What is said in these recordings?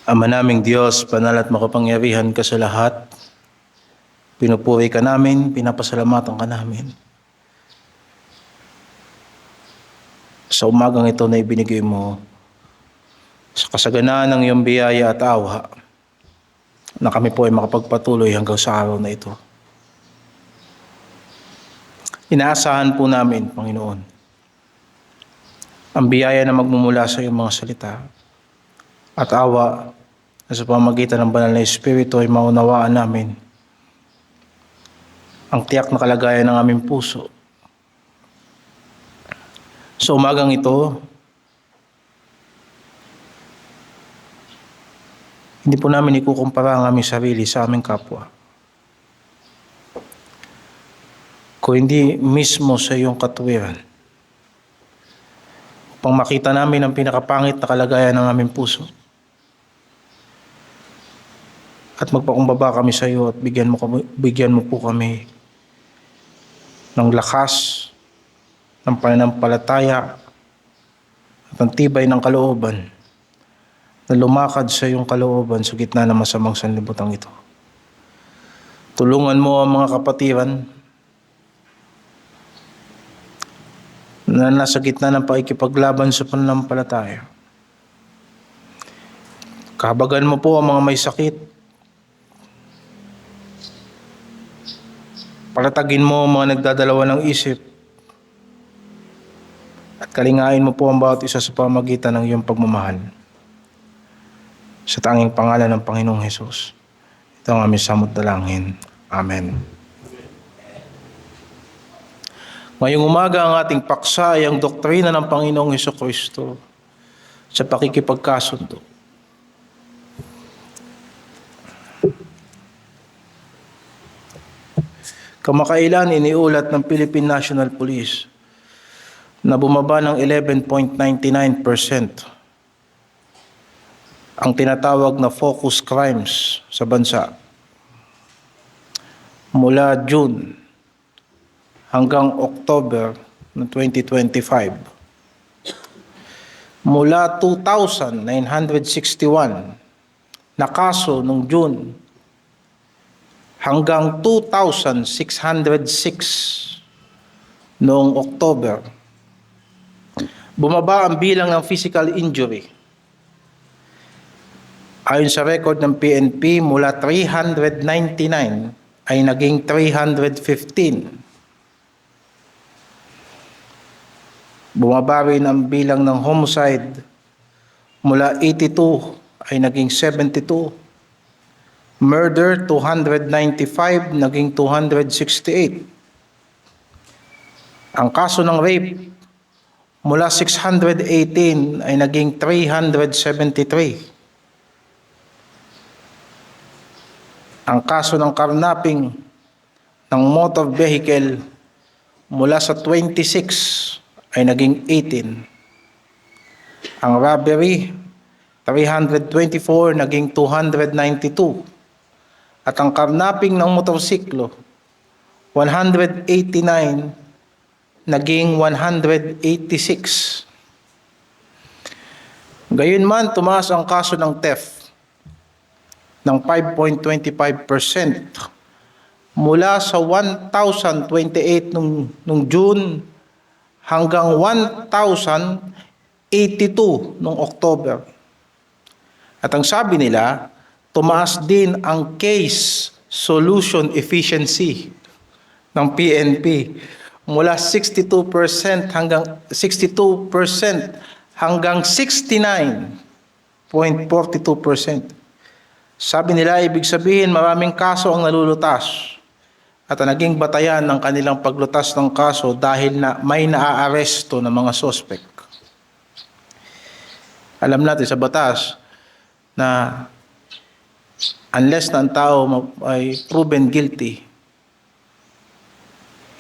Ama naming Diyos, banal at makapangyarihan ka sa lahat, pinupuri ka namin, pinapasalamatan ka namin. Sa umagang ito na ibinigay mo, sa kasaganaan ng iyong biyaya at awa, na kami po ay makapagpatuloy hanggang sa araw na ito. Inaasahan po namin, Panginoon, ang biyaya na magmumula sa iyong mga salita at awa na sa pamamagitan ng banal na Espiritu ay maunawaan namin ang tiyak na kalagayan ng aming puso. Sa umagang ito, hindi po namin ikukumpara ang aming sarili sa aming kapwa. Kung hindi mismo sa iyong katuwiran, upang makita namin ang pinakapangit na kalagayan ng aming puso at magpakumbaba kami sa iyo at bigyan mo po kami ng lakas, ng pananampalataya at ang tibay ng kalooban na lumakad sa iyong kalooban sa gitna ng masamang sanlibutan ito. Tulungan mo ang mga kapatiran na nasa gitna ng pakikipaglaban sa pananampalataya. Kahabagan mo po ang mga may sakit. Palatagin mo ang mga nagdadalawa ng isip. At kalingain mo po ang bawat isa sa pamagitan ng iyong pagmamahal. Sa tanging pangalan ng Panginoong Hesus. Ito ang aming samot dalangin. Amen. Ngayong umaga ang ating paksa ay ang doktrina ng Panginoong Hesukristo sa pakikipagkasundo. Kamakailan iniulat ng Philippine National Police na bumaba ng 11.99% ang tinatawag na focus crimes sa bansa mula June hanggang October ng 2025. Mula 2,961 na kaso noong June hanggang 2,606 noong October, bumaba ang bilang ng physical injury. Ayon sa record ng PNP, mula 399 ay naging 315. Bumaba rin ang bilang ng homicide, mula 82 ay naging 72. Murder, 295, naging 268. Ang kaso ng rape, mula 618 ay naging 373. Ang kaso ng carnapping ng motor vehicle, mula sa 26 ay naging 18. Ang robbery, 324 naging 292. At ang carnapping ng motorsiklo, 189 naging 186. Gayunman, tumaas ang kaso ng theft ng 5.25% mula sa 1,028 nung June hanggang 1,082 nung October. At ang sabi nila, tumaas din ang case solution efficiency ng PNP mula 62% hanggang 69.42%. Sabi nila, ibig sabihin maraming kaso ang nalulutas at ang naging batayan ng kanilang paglutas ng kaso dahil na may naaaresto ng mga suspect. Alam natin sa batas na unless na ang tao ay proven guilty,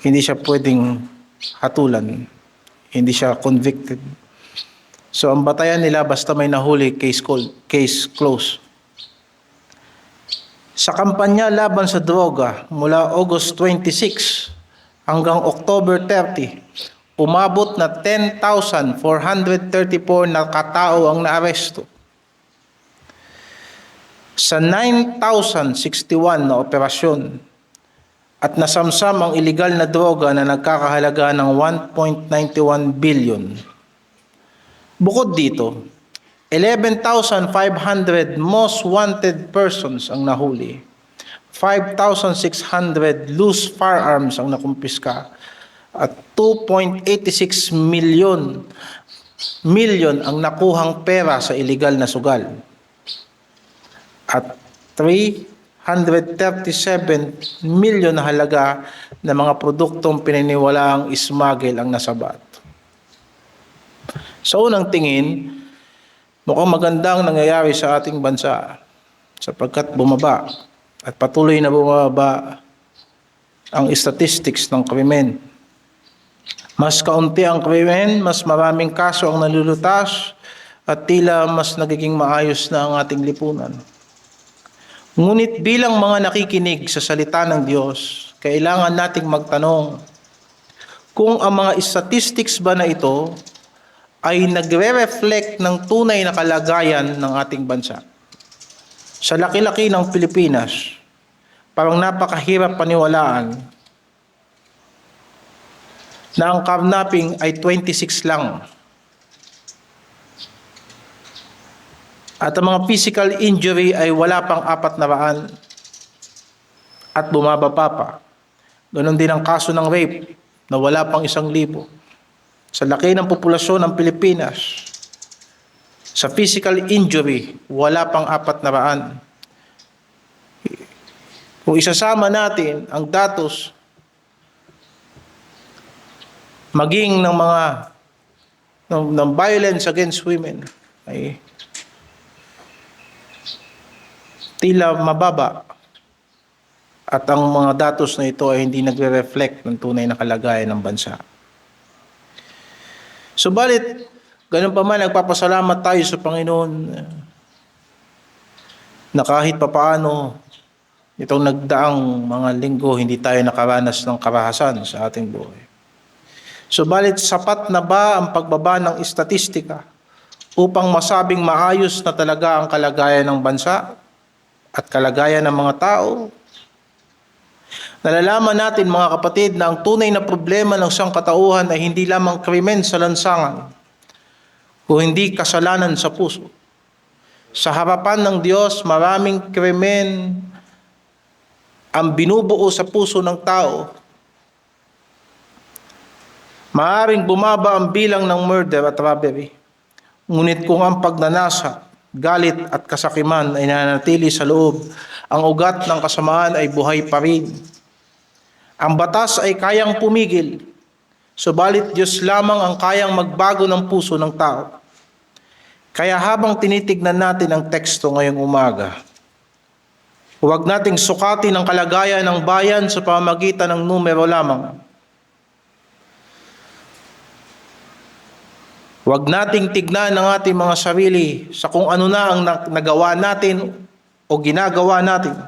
hindi siya pwedeng hatulan, hindi siya convicted. So ang batayan nila basta may nahuli, case closed. Sa kampanya laban sa droga mula August 26 hanggang October 30, umabot na 10,434 na katao ang naaresto. Sa 9,061 na operasyon at nasamsam ang iligal na droga na nagkakahalaga ng 1.91 billion. Bukod dito, 11,500 most wanted persons ang nahuli. 5,600 loose firearms ang nakumpiska at 2.86 million ang nakuhang pera sa iligal na sugal. At 337 million na halaga na mga produktong pininiwalaang smuggle ang nasabat. Sa unang tingin, mukhang magandang nangyayari sa ating bansa sapagkat bumaba at patuloy na bumaba ang statistics ng krimen. Mas kaunti ang krimen, mas maraming kaso ang nalulutas at tila mas nagiging maayos na ang ating lipunan. Ngunit bilang mga nakikinig sa salita ng Diyos, kailangan nating magtanong kung ang mga statistics ba na ito ay nagre-reflect ng tunay na kalagayan ng ating bansa. Sa laki-laki ng Pilipinas, parang napakahirap paniwalaan na ang kidnapping ay 26 lang. At ang mga physical injury ay wala pang 400 at bumababa pa. Ganon din ang kaso ng rape na wala pang 1,000. Sa laki ng populasyon ng Pilipinas, sa physical injury, wala pang 400. Kung isasama natin ang datos maging ng mga ng violence against women ay tila mababa at ang mga datos na ito ay hindi nagre-reflect ng tunay na kalagayan ng bansa. Subalit, ganun pa man, nagpapasalamat tayo sa Panginoon na kahit papaano itong nagdaang mga linggo hindi tayo nakaranas ng karahasan sa ating buhay. Subalit, sapat na ba ang pagbaba ng istatistika upang masabing maayos na talaga ang kalagayan ng bansa at kalagayan ng mga tao? Nalalaman natin mga kapatid na ang tunay na problema ng sangkatauhan ay hindi lamang krimen sa lansangan o hindi kasalanan sa puso. Sa harapan ng Diyos, maraming krimen ang binubuo sa puso ng tao. Maaring bumaba ang bilang ng murder at robbery. Ngunit kung ang pagnanasa, galit at kasakiman ay nananatili sa loob, ang ugat ng kasamaan ay buhay pa rin. Ang batas ay kayang pumigil, subalit Diyos lamang ang kayang magbago ng puso ng tao. Kaya habang tinitignan natin ang teksto ngayong umaga, huwag nating sukatin ang kalagayan ng bayan sa pamamagitan ng numero lamang. Huwag nating tignan ang ating mga sarili sa kung ano na ang nagawa natin o ginagawa natin,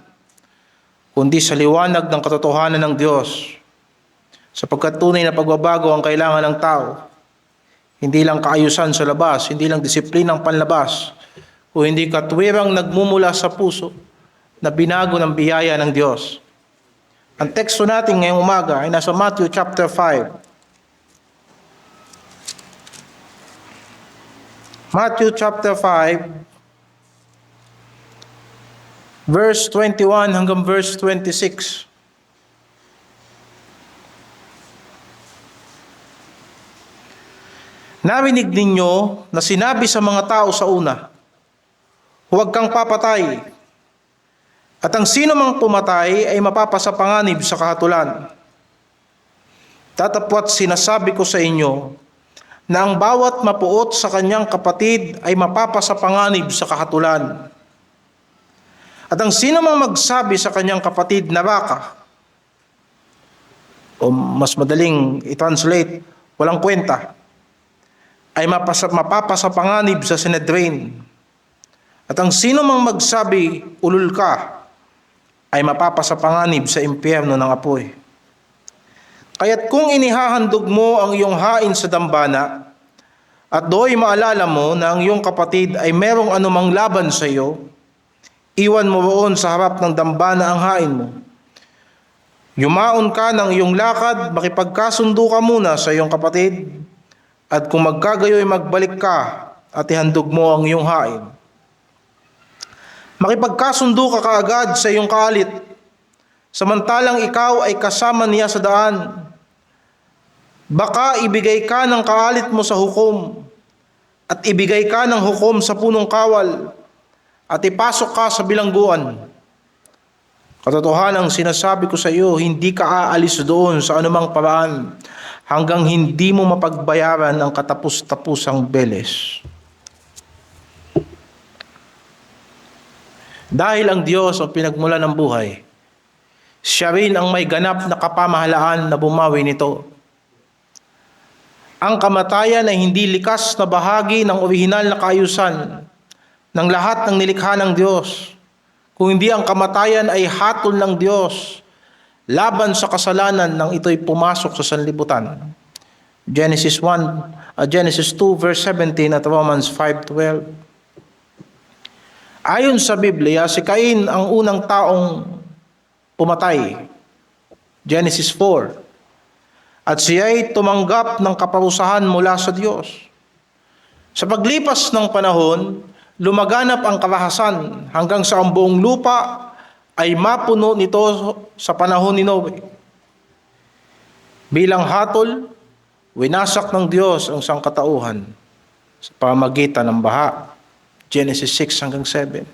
kundi sa liwanag ng katotohanan ng Diyos. Sapagkat tunay na pagbabago ang kailangan ng tao. Hindi lang kaayusan sa labas, hindi lang disiplinang panlabas, o hindi katwirang nagmumula sa puso na binago ng biyaya ng Diyos. Ang teksto natin ngayong umaga ay nasa Matthew chapter 5. Matthew chapter 5, verse 21 hanggang verse 26. Narinig ninyo na sinabi sa mga tao sa una, huwag kang papatay, at ang sino mang pumatay ay mapapasapanganib sa kahatulan. Tatapwat sinasabi ko sa inyo, na ang bawat mapuot sa kanyang kapatid ay mapapasapanganib sa kahatulan. At ang sino mang magsabi sa kanyang kapatid na baka, o mas madaling i-translate, walang kwenta, ay mapapasapanganib sa Sanhedrin. At ang sino mang magsabi, ulul ka, ay mapapasapanganib sa impyerno ng apoy. Kaya't kung inihahandog mo ang iyong hain sa dambana, at do'y maalala mo na ang iyong kapatid ay merong anumang laban sa iyo, Iwan mo roon sa harap ng dambana ang hain mo. Yumaon ka ng iyong lakad, makipagkasundo ka muna sa iyong kapatid, at kung magkagayoy magbalik ka at ihandog mo ang iyong hain. Makipagkasundo ka kaagad sa iyong kaalit, samantalang ikaw ay kasama niya sa daan. Baka ibigay ka ng kaalit mo sa hukom, at ibigay ka ng hukom sa punong kawal, at ipasok ka sa bilangguan. Katotohanan ang sinasabi ko sa iyo, hindi ka aalis doon sa anumang paraan hanggang hindi mo mapagbayaran ang katapus-tapusang beles. Dahil ang Diyos ang pinagmulan ng buhay, siya rin ang may ganap na kapamahalaan na bumawi nito. Ang kamatayan ay hindi likas na bahagi ng orihinal na kaayusan ng lahat ng nilikha ng Diyos, kung hindi ang kamatayan ay hatol ng Diyos laban sa kasalanan nang ito'y pumasok sa sanlibutan. Genesis 2 verse 17 at Romans 5:12. Ayon sa Biblia, si Cain ang unang taong pumatay. Genesis 4. At siya'y tumanggap ng kaparusahan mula sa Diyos. Sa paglipas ng panahon, lumaganap ang karahasan hanggang sa ang buong lupa ay mapuno nito sa panahon ni Noe. Bilang hatol, winasak ng Diyos ang sangkatauhan sa pamamagitan ng baha. Genesis 6-7.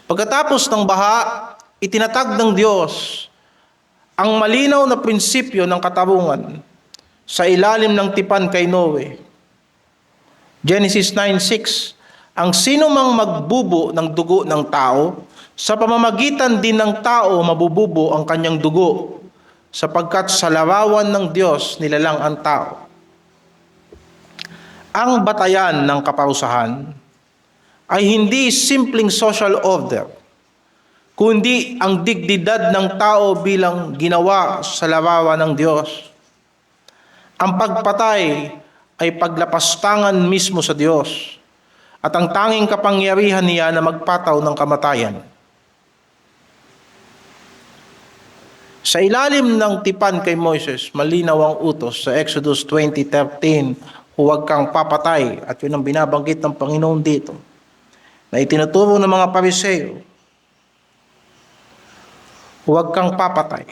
Pagkatapos ng baha, itinatag ng Diyos ang malinaw na prinsipyo ng katarungan sa ilalim ng tipan kay Noe. Genesis 9:6. Ang sino mang magbubo ng dugo ng tao, sa pamamagitan din ng tao mabububo ang kanyang dugo, sapagkat sa larawan ng Diyos nilalang ang tao. Ang batayan ng kaparusahan ay hindi simpleng social order, kundi ang dignidad ng tao bilang ginawa sa larawan ng Diyos. Ang pagpatay ay paglapastangan mismo sa Diyos, at ang tanging kapangyarihan niya na magpataw ng kamatayan. Sa ilalim ng tipan kay Moises, malinaw ang utos sa Exodus 20:13, huwag kang papatay. At yun ang binabanggit ng Panginoon dito, na itinuturo ng mga Pariseo. Huwag kang papatay.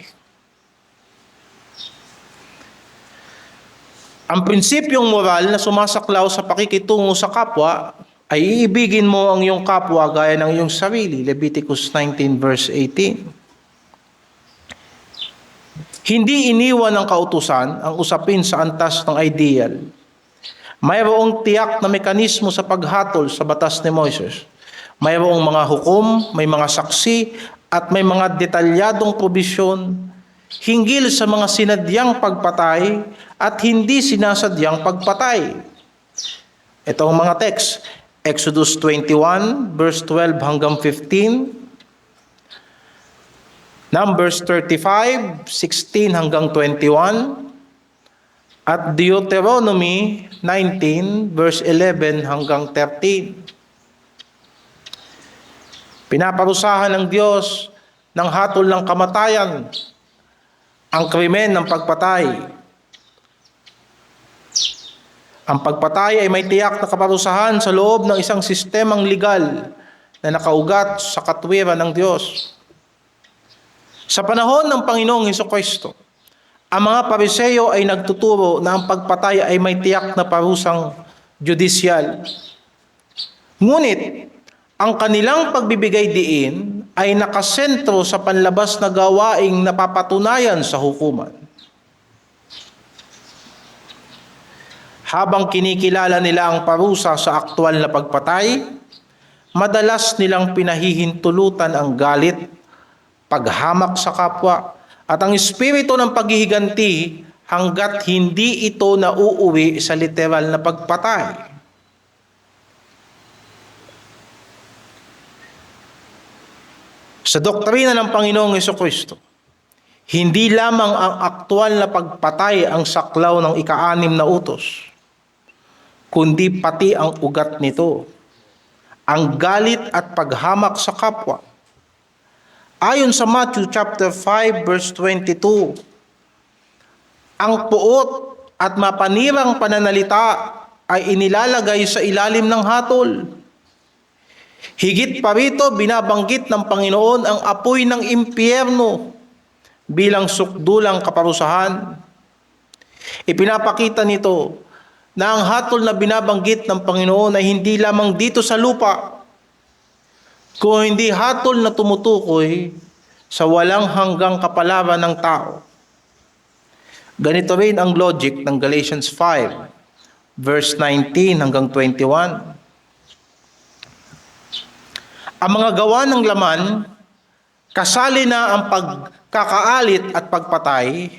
Ang prinsipyong moral na sumasaklaw sa pakikitungo sa kapwa ay iibigin mo ang iyong kapwa gaya ng iyong sarili. Leviticus 19 verse 18. Hindi iniwan ng kautusan ang usapin sa antas ng ideal. Mayroong tiyak na mekanismo sa paghatol sa batas ni Moises. Mayroong mga hukom, may mga saksi, at may mga detalyadong probisyon hinggil sa mga sinadyang pagpatay at hindi sinasadyang pagpatay. Ito ang mga text. Exodus 21 verse 12 hanggang 15. Numbers 35, 16 hanggang 21. At Deuteronomy 19 verse 11 hanggang 13. Pinaparusahan ng Diyos ng hatol ng kamatayan ang krimen ng pagpatay. Ang pagpatay ay may tiyak na kaparusahan sa loob ng isang sistemang legal na nakaugat sa katwiran ng Diyos. Sa panahon ng Panginoong Hesukristo, ang mga Pariseo ay nagtuturo na ang pagpatay ay may tiyak na parusang judisyal. Ngunit, ang kanilang pagbibigay diin ay nakasentro sa panlabas na gawaing napapatunayan sa hukuman. Habang kinikilala nila ang parusa sa aktwal na pagpatay, madalas nilang pinahihintulutan ang galit, paghamak sa kapwa, at ang espiritu ng paghihiganti hanggat hindi ito nauuwi sa literal na pagpatay. Sa doktrina ng Panginoong Hesukristo, hindi lamang ang aktwal na pagpatay ang saklaw ng ika-6 na utos, kundi pati ang ugat nito. ang galit at paghamak sa kapwa. Ayon sa Matthew chapter 5 verse 22, ang puot at mapanirang pananalita ay inilalagay sa ilalim ng hatol. Higit pa rito, binabanggit ng Panginoon ang apoy ng impyerno bilang sukdulang kaparusahan. Ipinapakita nito na ang hatol na binabanggit ng Panginoon ay hindi lamang dito sa lupa, kung hindi hatol na tumutukoy sa walang hanggang kapalaran ng tao. Ganito rin ang logic ng Galatians 5, verse 19 hanggang 21. Ang mga gawa ng laman, kasali na ang pagkakaalit at pagpatay,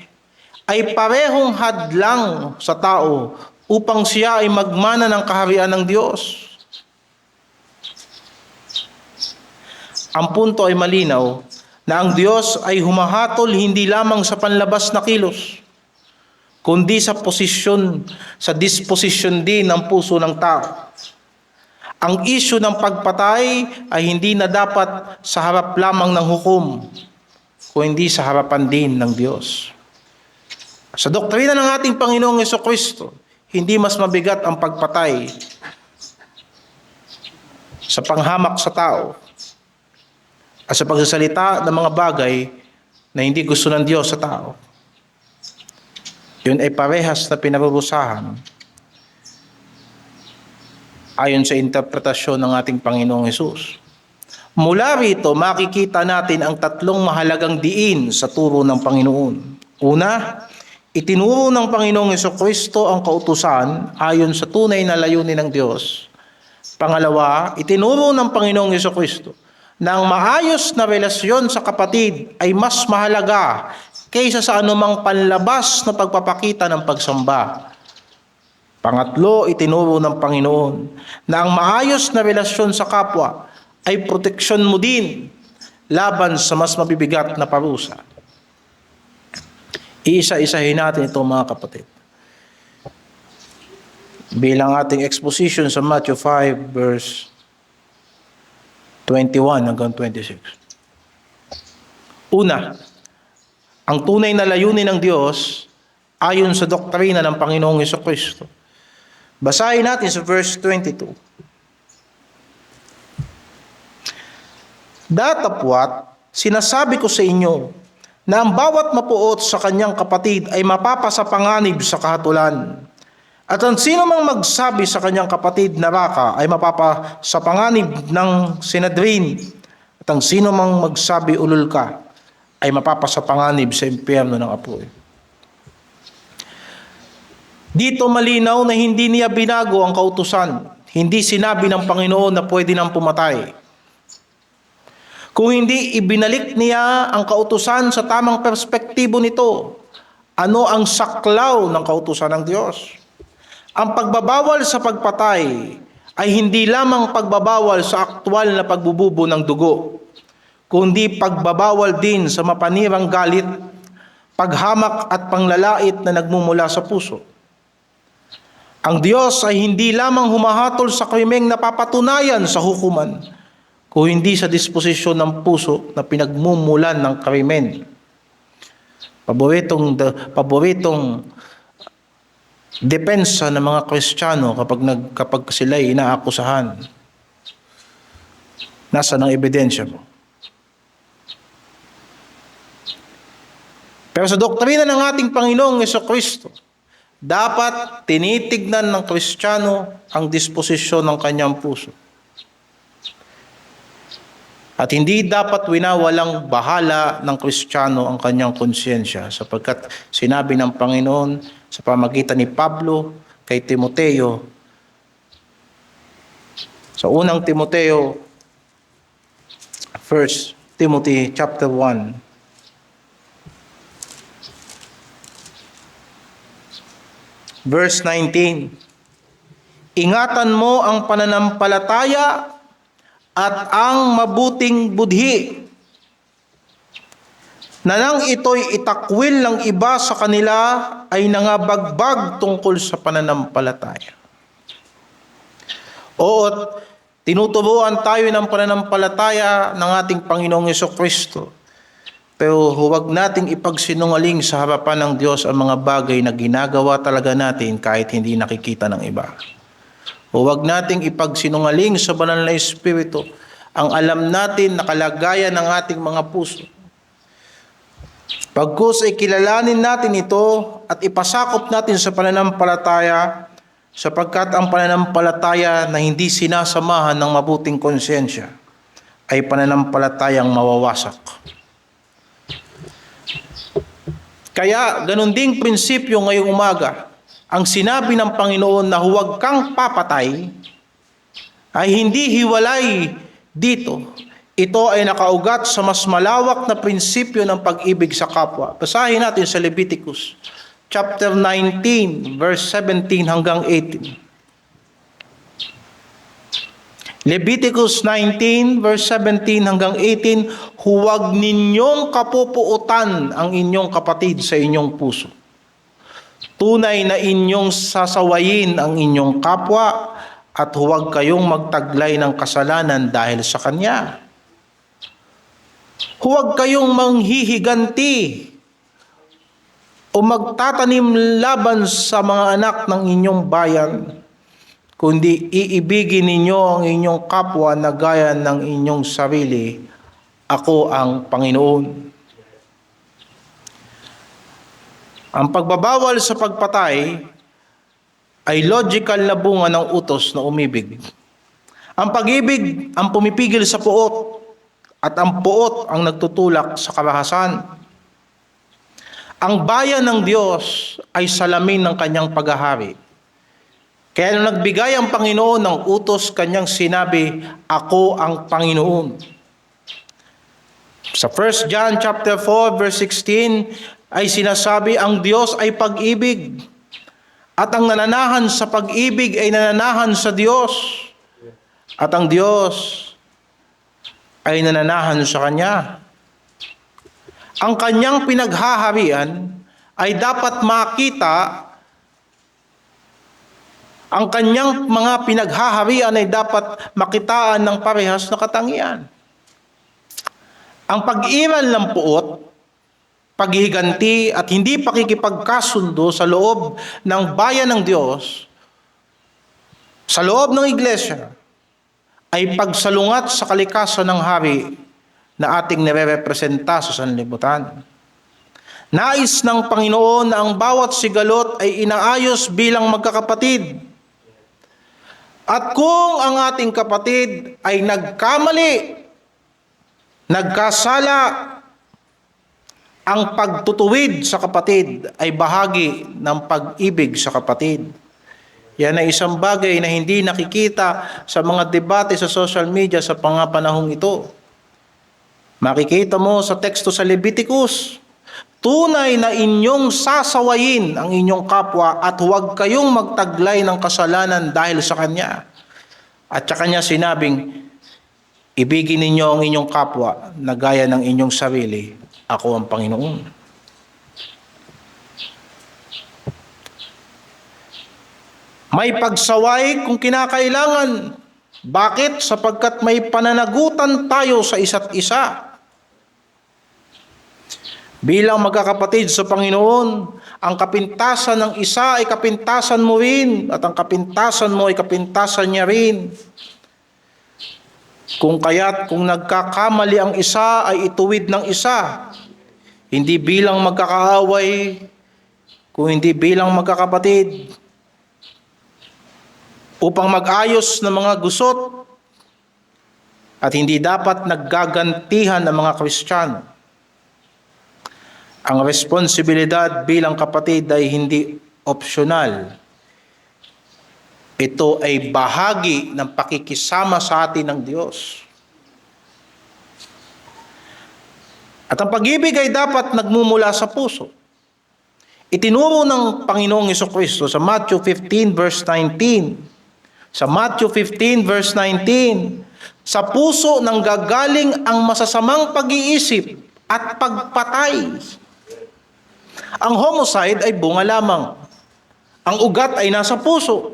ay parehong hadlang sa tao upang siya ay magmana ng kaharian ng Diyos. Ang punto ay malinaw na ang Diyos ay humahatol hindi lamang sa panlabas na kilos, kundi sa disposisyon din ng puso ng tao. Ang isyu ng pagpatay ay hindi na dapat sa harap lamang ng hukom, kundi sa harapan din ng Diyos. Sa doktrina ng ating Panginoong Jesucristo, hindi mas mabigat ang pagpatay sa panghamak sa tao at sa pagsasalita ng mga bagay na hindi gusto ng Diyos sa tao. Yun ay parehas na pinarurusahan ayon sa interpretasyon ng ating Panginoong Hesus. Mula rito, makikita natin ang tatlong mahalagang diin sa turo ng Panginoon. Una, itinuro ng Panginoong Jesucristo ang kautusan ayon sa tunay na layunin ng Diyos. Pangalawa, itinuro ng Panginoong Jesucristo na ang maayos na relasyon sa kapatid ay mas mahalaga kaysa sa anumang panlabas na pagpapakita ng pagsamba. Pangatlo, itinuro ng Panginoon na ang maayos na relasyon sa kapwa ay proteksyon mo din laban sa mas mabibigat na parusa. Iisa-isahin natin ito, mga kapatid. Bilang ating exposition sa Matthew 5 verse 21 hanggang 26. Una, ang tunay na layunin ng Diyos ayon sa doktrina ng Panginoong Jesucristo. Basahin natin sa verse 22. Datapwat, sinasabi ko sa inyo na ang bawat mapuot sa kanyang kapatid ay mapapasapanganib sa kahatulan. At ang sino mang magsabi sa kanyang kapatid na baka ay mapapasapanganib ng sinadrin. At ang sino mang magsabi ulol ka ay mapapasapanganib sa impyerno ng apoy. Dito malinaw na hindi niya binago ang kautusan. Hindi sinabi ng Panginoon na pwede nang pumatay. Kung hindi ibinalik niya ang kautusan sa tamang perspektibo nito, ano ang saklaw ng kautusan ng Diyos? Ang pagbabawal sa pagpatay ay hindi lamang pagbabawal sa aktwal na pagbububo ng dugo, kundi pagbabawal din sa mapanirang galit, paghamak at panglalait na nagmumula sa puso. Ang Diyos ay hindi lamang humahatol sa krimeng napapatunayan sa hukuman, kung hindi sa disposisyon ng puso na pinagmumulan ng krimen. Paboritong depensa ng mga Kristiyano kapag sila ay inaakusahan. Nasaan ang ebidensya mo? Pero sa doktrina ng ating Panginoong Jesucristo, dapat tinitignan ng Kristiyano ang disposisyon ng kanyang puso. At hindi dapat winawalang bahala ng Kristiyano ang kanyang konsyensya, sapagkat sinabi ng Panginoon sa pamagitan ni Pablo kay Timoteo sa unang Timoteo, 1 Timothy chapter 1, verse 19. Ingatan mo ang pananampalataya at ang mabuting budhi, na nang ito'y itakwil ng iba sa kanila ay nangabagbag tungkol sa pananampalataya. Oo, Tinuturuan tayo ng pananampalataya ng ating Panginoong Jesucristo. Pero huwag nating ipagsinungaling sa harapan ng Diyos ang mga bagay na ginagawa talaga natin kahit hindi nakikita ng iba. Huwag nating ipagsinungaling sa banal na Espiritu ang alam natin na kalagayan ng ating mga puso. Pagkus ay kilalanin natin ito at ipasakop natin sa pananampalataya, sapagkat ang pananampalataya na hindi sinasamahan ng mabuting konsyensya ay pananampalatayang mawawasak. Kaya ganun ding prinsipyo ngayong umaga, ang sinabi ng Panginoon na huwag kang papatay ay hindi hiwalay dito. Ito ay nakaugat sa mas malawak na prinsipyo ng pag-ibig sa kapwa. Basahin natin sa Leviticus chapter 19 verse 17 hanggang 18. Leviticus 19 verse 17 hanggang 18, huwag ninyong kapupuutan ang inyong kapatid sa inyong puso. Tunay na inyong sasawayin ang inyong kapwa at huwag kayong magtaglay ng kasalanan dahil sa kanya. Huwag kayong manghihiganti o magtatanim laban sa mga anak ng inyong bayan, kundi iibigin ninyo ang inyong kapwa na gaya ng inyong sarili. Ako ang Panginoon. Ang pagbabawal sa pagpatay ay logical na bunga ng utos na umibig. Ang pag-ibig ang pumipigil sa puot at ang puot ang nagtutulak sa karahasan. Ang bayan ng Diyos ay salamin ng kanyang paghahari. Kaya nung nagbigay ang Panginoon ng utos, kanyang sinabi, ako ang Panginoon. Sa 1 John chapter 4 verse 16 ay sinasabi, ang Diyos ay pag-ibig. At ang nananahan sa pag-ibig ay nananahan sa Diyos. At ang Diyos ay nananahan sa Kanya. Ang Kanyang pinaghaharian ay dapat makita. Ang kanyang mga pinaghaharian ay dapat makitaan ng parehas na katangian. Ang pag-iral ng puot, paghihiganti at hindi pakikipagkasundo sa loob ng bayan ng Diyos, sa loob ng iglesia, ay pagsalungat sa kalikasan ng hari na ating nire-representa sa sanlibutan. Nais ng Panginoon na ang bawat sigalot ay inaayos bilang magkakapatid. At kung ang ating kapatid ay nagkamali, nagkasala, ang pagtutuwid sa kapatid ay bahagi ng pag-ibig sa kapatid. Yan ay isang bagay na hindi nakikita sa mga debate sa social media sa panahong ito. Makikita mo sa teksto sa Leviticus, tunay na inyong sasawayin ang inyong kapwa at huwag kayong magtaglay ng kasalanan dahil sa kanya. At sa kanya sinabing, ibigin ninyo ang inyong kapwa na gaya ng inyong sarili. Ako ang Panginoon. May pagsaway kung kinakailangan. Bakit? Sapagkat may pananagutan tayo sa isa't isa. Bilang magkakapatid sa Panginoon, ang kapintasan ng isa ay kapintasan mo rin, at ang kapintasan mo ay kapintasan niya rin. Kung kaya't kung nagkakamali ang isa ay ituwid ng isa, hindi bilang magkakaaway, kung hindi bilang magkakapatid, upang mag-ayos ng mga gusot, at hindi dapat naggagantihan ng mga Kristiyano. Ang responsibilidad bilang kapatid ay hindi opsyonal. Ito ay bahagi ng pakikisama sa atin ng Diyos. At ang pag-ibig ay dapat nagmumula sa puso. Itinuro ng Panginoong Jesucristo sa Matthew 15 verse 19. Sa Matthew 15 verse 19, sa puso nang gagaling ang masasamang pag-iisip at pagpatay. Ang homicide ay bunga lamang. Ang ugat ay nasa puso.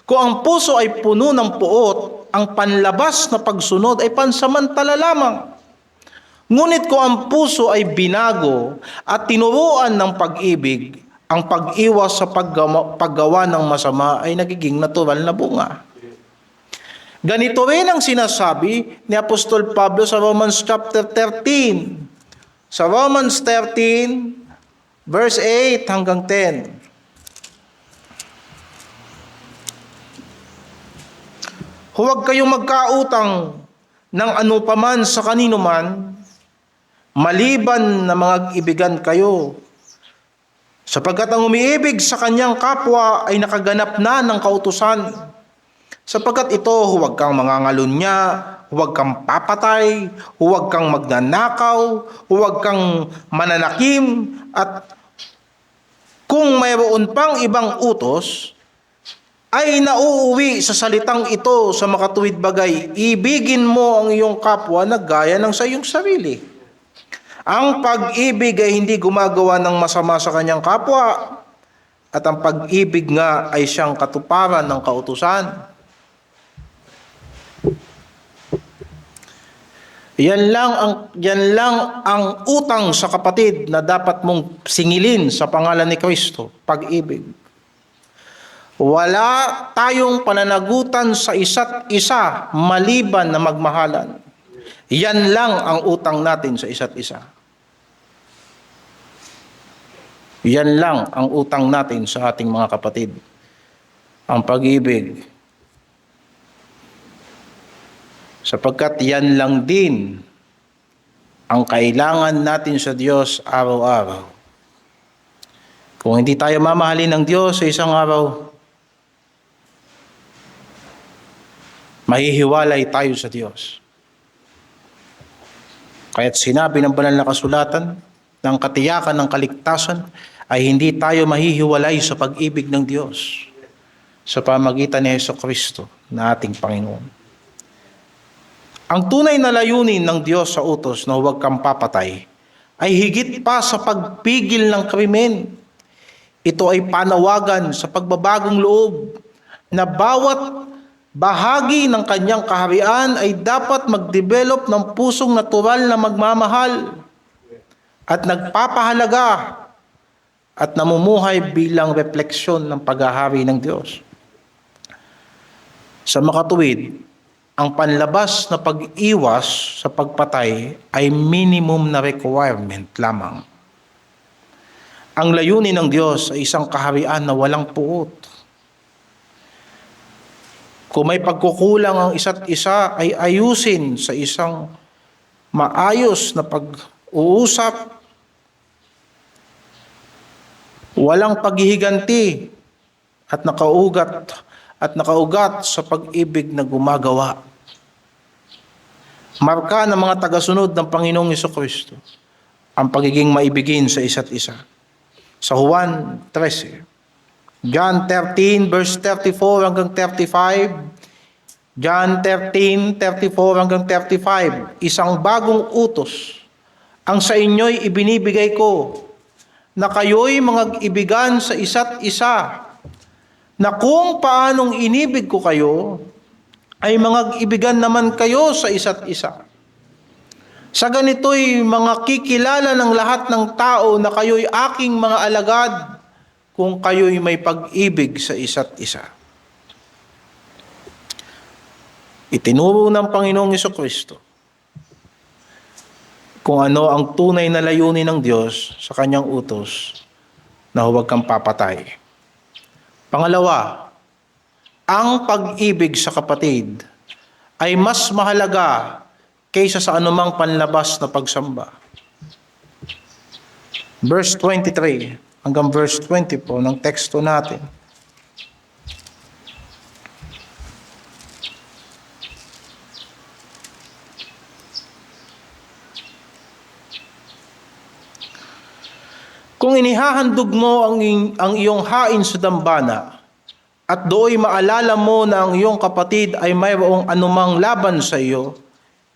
Kung ang puso ay puno ng puot, ang panlabas na pagsunod ay pansamantala lamang. Ngunit kung ang puso ay binago at tinuruan ng pag-ibig, ang pag-iwas sa paggawa ng masama ay nagiging natural na bunga. Ganito rin ang sinasabi ni Apostol Pablo sa Romans chapter 13. Sa Romans 13, verse 8 hanggang 10. Huwag kayong magkautang ng anupaman sa kanino man, maliban na mga ibigan kayo, sapagkat ang umiibig sa kanyang kapwa ay nakaganap na ng kautusan. Sapagkat ito, huwag kang mangangalunya, huwag kang papatay, huwag kang magnanakaw, huwag kang mananakim, at kung mayroon pang ibang utos, ay nauuwi sa salitang ito sa makatuwid bagay, ibigin mo ang iyong kapwa na gaya ng sa iyong sarili. Ang pag-ibig ay hindi gumagawa ng masama sa kanyang kapwa, at ang pag-ibig nga ay siyang katuparan ng kautusan. Yan lang ang utang sa kapatid na dapat mong singilin sa pangalan ni Kristo, pag-ibig. Wala tayong pananagutan sa isa't isa maliban na magmahalan. Yan lang ang utang natin sa isa't isa. Yan lang ang utang natin sa ating mga kapatid. Ang pag-ibig. Sapagkat yan lang din ang kailangan natin sa Diyos araw-araw. Kung hindi tayo mamahalin ng Diyos sa isang araw, mahihiwalay tayo sa Diyos. Kaya't sinabi ng banal na kasulatan, ng katiyakan ng kaligtasan, ay hindi tayo mahihiwalay sa pag-ibig ng Diyos sa pamagitan ni Jesucristo na ating Panginoon. Ang tunay na layunin ng Diyos sa utos na huwag kang papatay ay higit pa sa pagpigil ng krimen. Ito ay panawagan sa pagbabagong loob na bawat bahagi ng kanyang kaharian ay dapat mag-develop ng pusong natural na magmamahal at nagpapahalaga at namumuhay bilang refleksyon ng paghahari ng Diyos. Sa makatuwid, ang panlabas na pag-iwas sa pagpatay ay minimum na requirement lamang. Ang layunin ng Diyos ay isang kaharian na walang puot. Kung may pagkukulang ang isa't isa, ay ayusin sa isang maayos na pag-uusap. Walang paghihiganti at nakaugat sa pag-ibig na gumagawa. Marka ng mga tagasunod ng Panginoong Jesucristo ang pagiging maibigin sa isa't isa. Sa Juan 13, John 13 verse 34 hanggang 35, John 13, 34 hanggang 35, isang bagong utos ang sa inyo'y ibinibigay ko, na kayo'y mga ibigan sa isa't isa, na kung paanong inibig ko kayo, ay mga ibigan naman kayo sa isa't isa. Sa ganito'y mga kikilala ng lahat ng tao na kayo'y aking mga alagad, kung kayo'y may pag-ibig sa isa't isa. Itinuro ng Panginoong Jesucristo kung ano ang tunay na layunin ng Diyos sa kanyang utos na huwag kang papatay. Pangalawa, ang pag-ibig sa kapatid ay mas mahalaga kaysa sa anumang panlabas na pagsamba. Verse 23 hanggang verse 20 po ng teksto natin. Kung inihahandog mo ang iyong hain sa dambana, at dooy maalala mo na ang iyong kapatid ay mayroong anumang laban sa iyo,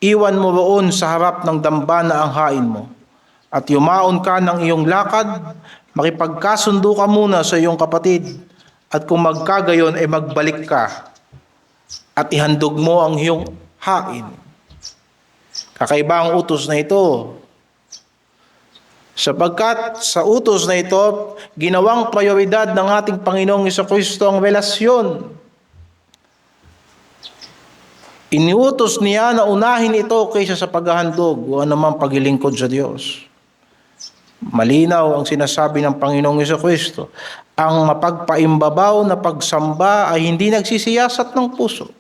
iwan mo roon sa harap ng dambana ang hain mo, at yumaon ka ng iyong lakad, makipagkasundo ka muna sa iyong kapatid, at kung magkagayon ay magbalik ka. at ihandog mo ang iyong hain. Kakaiba ang utos na ito, sapagkat sa utos na ito, ginawang prioridad ng ating Panginoong Jesucristo ang relasyon. Iniutos niya na unahin ito kaysa sa paghahandog o anumang paglilingkod sa Diyos. Malinaw ang sinasabi ng Panginoong Jesucristo, ang mapagpaimbabaw na pagsamba ay hindi nagsisiyasat ng puso.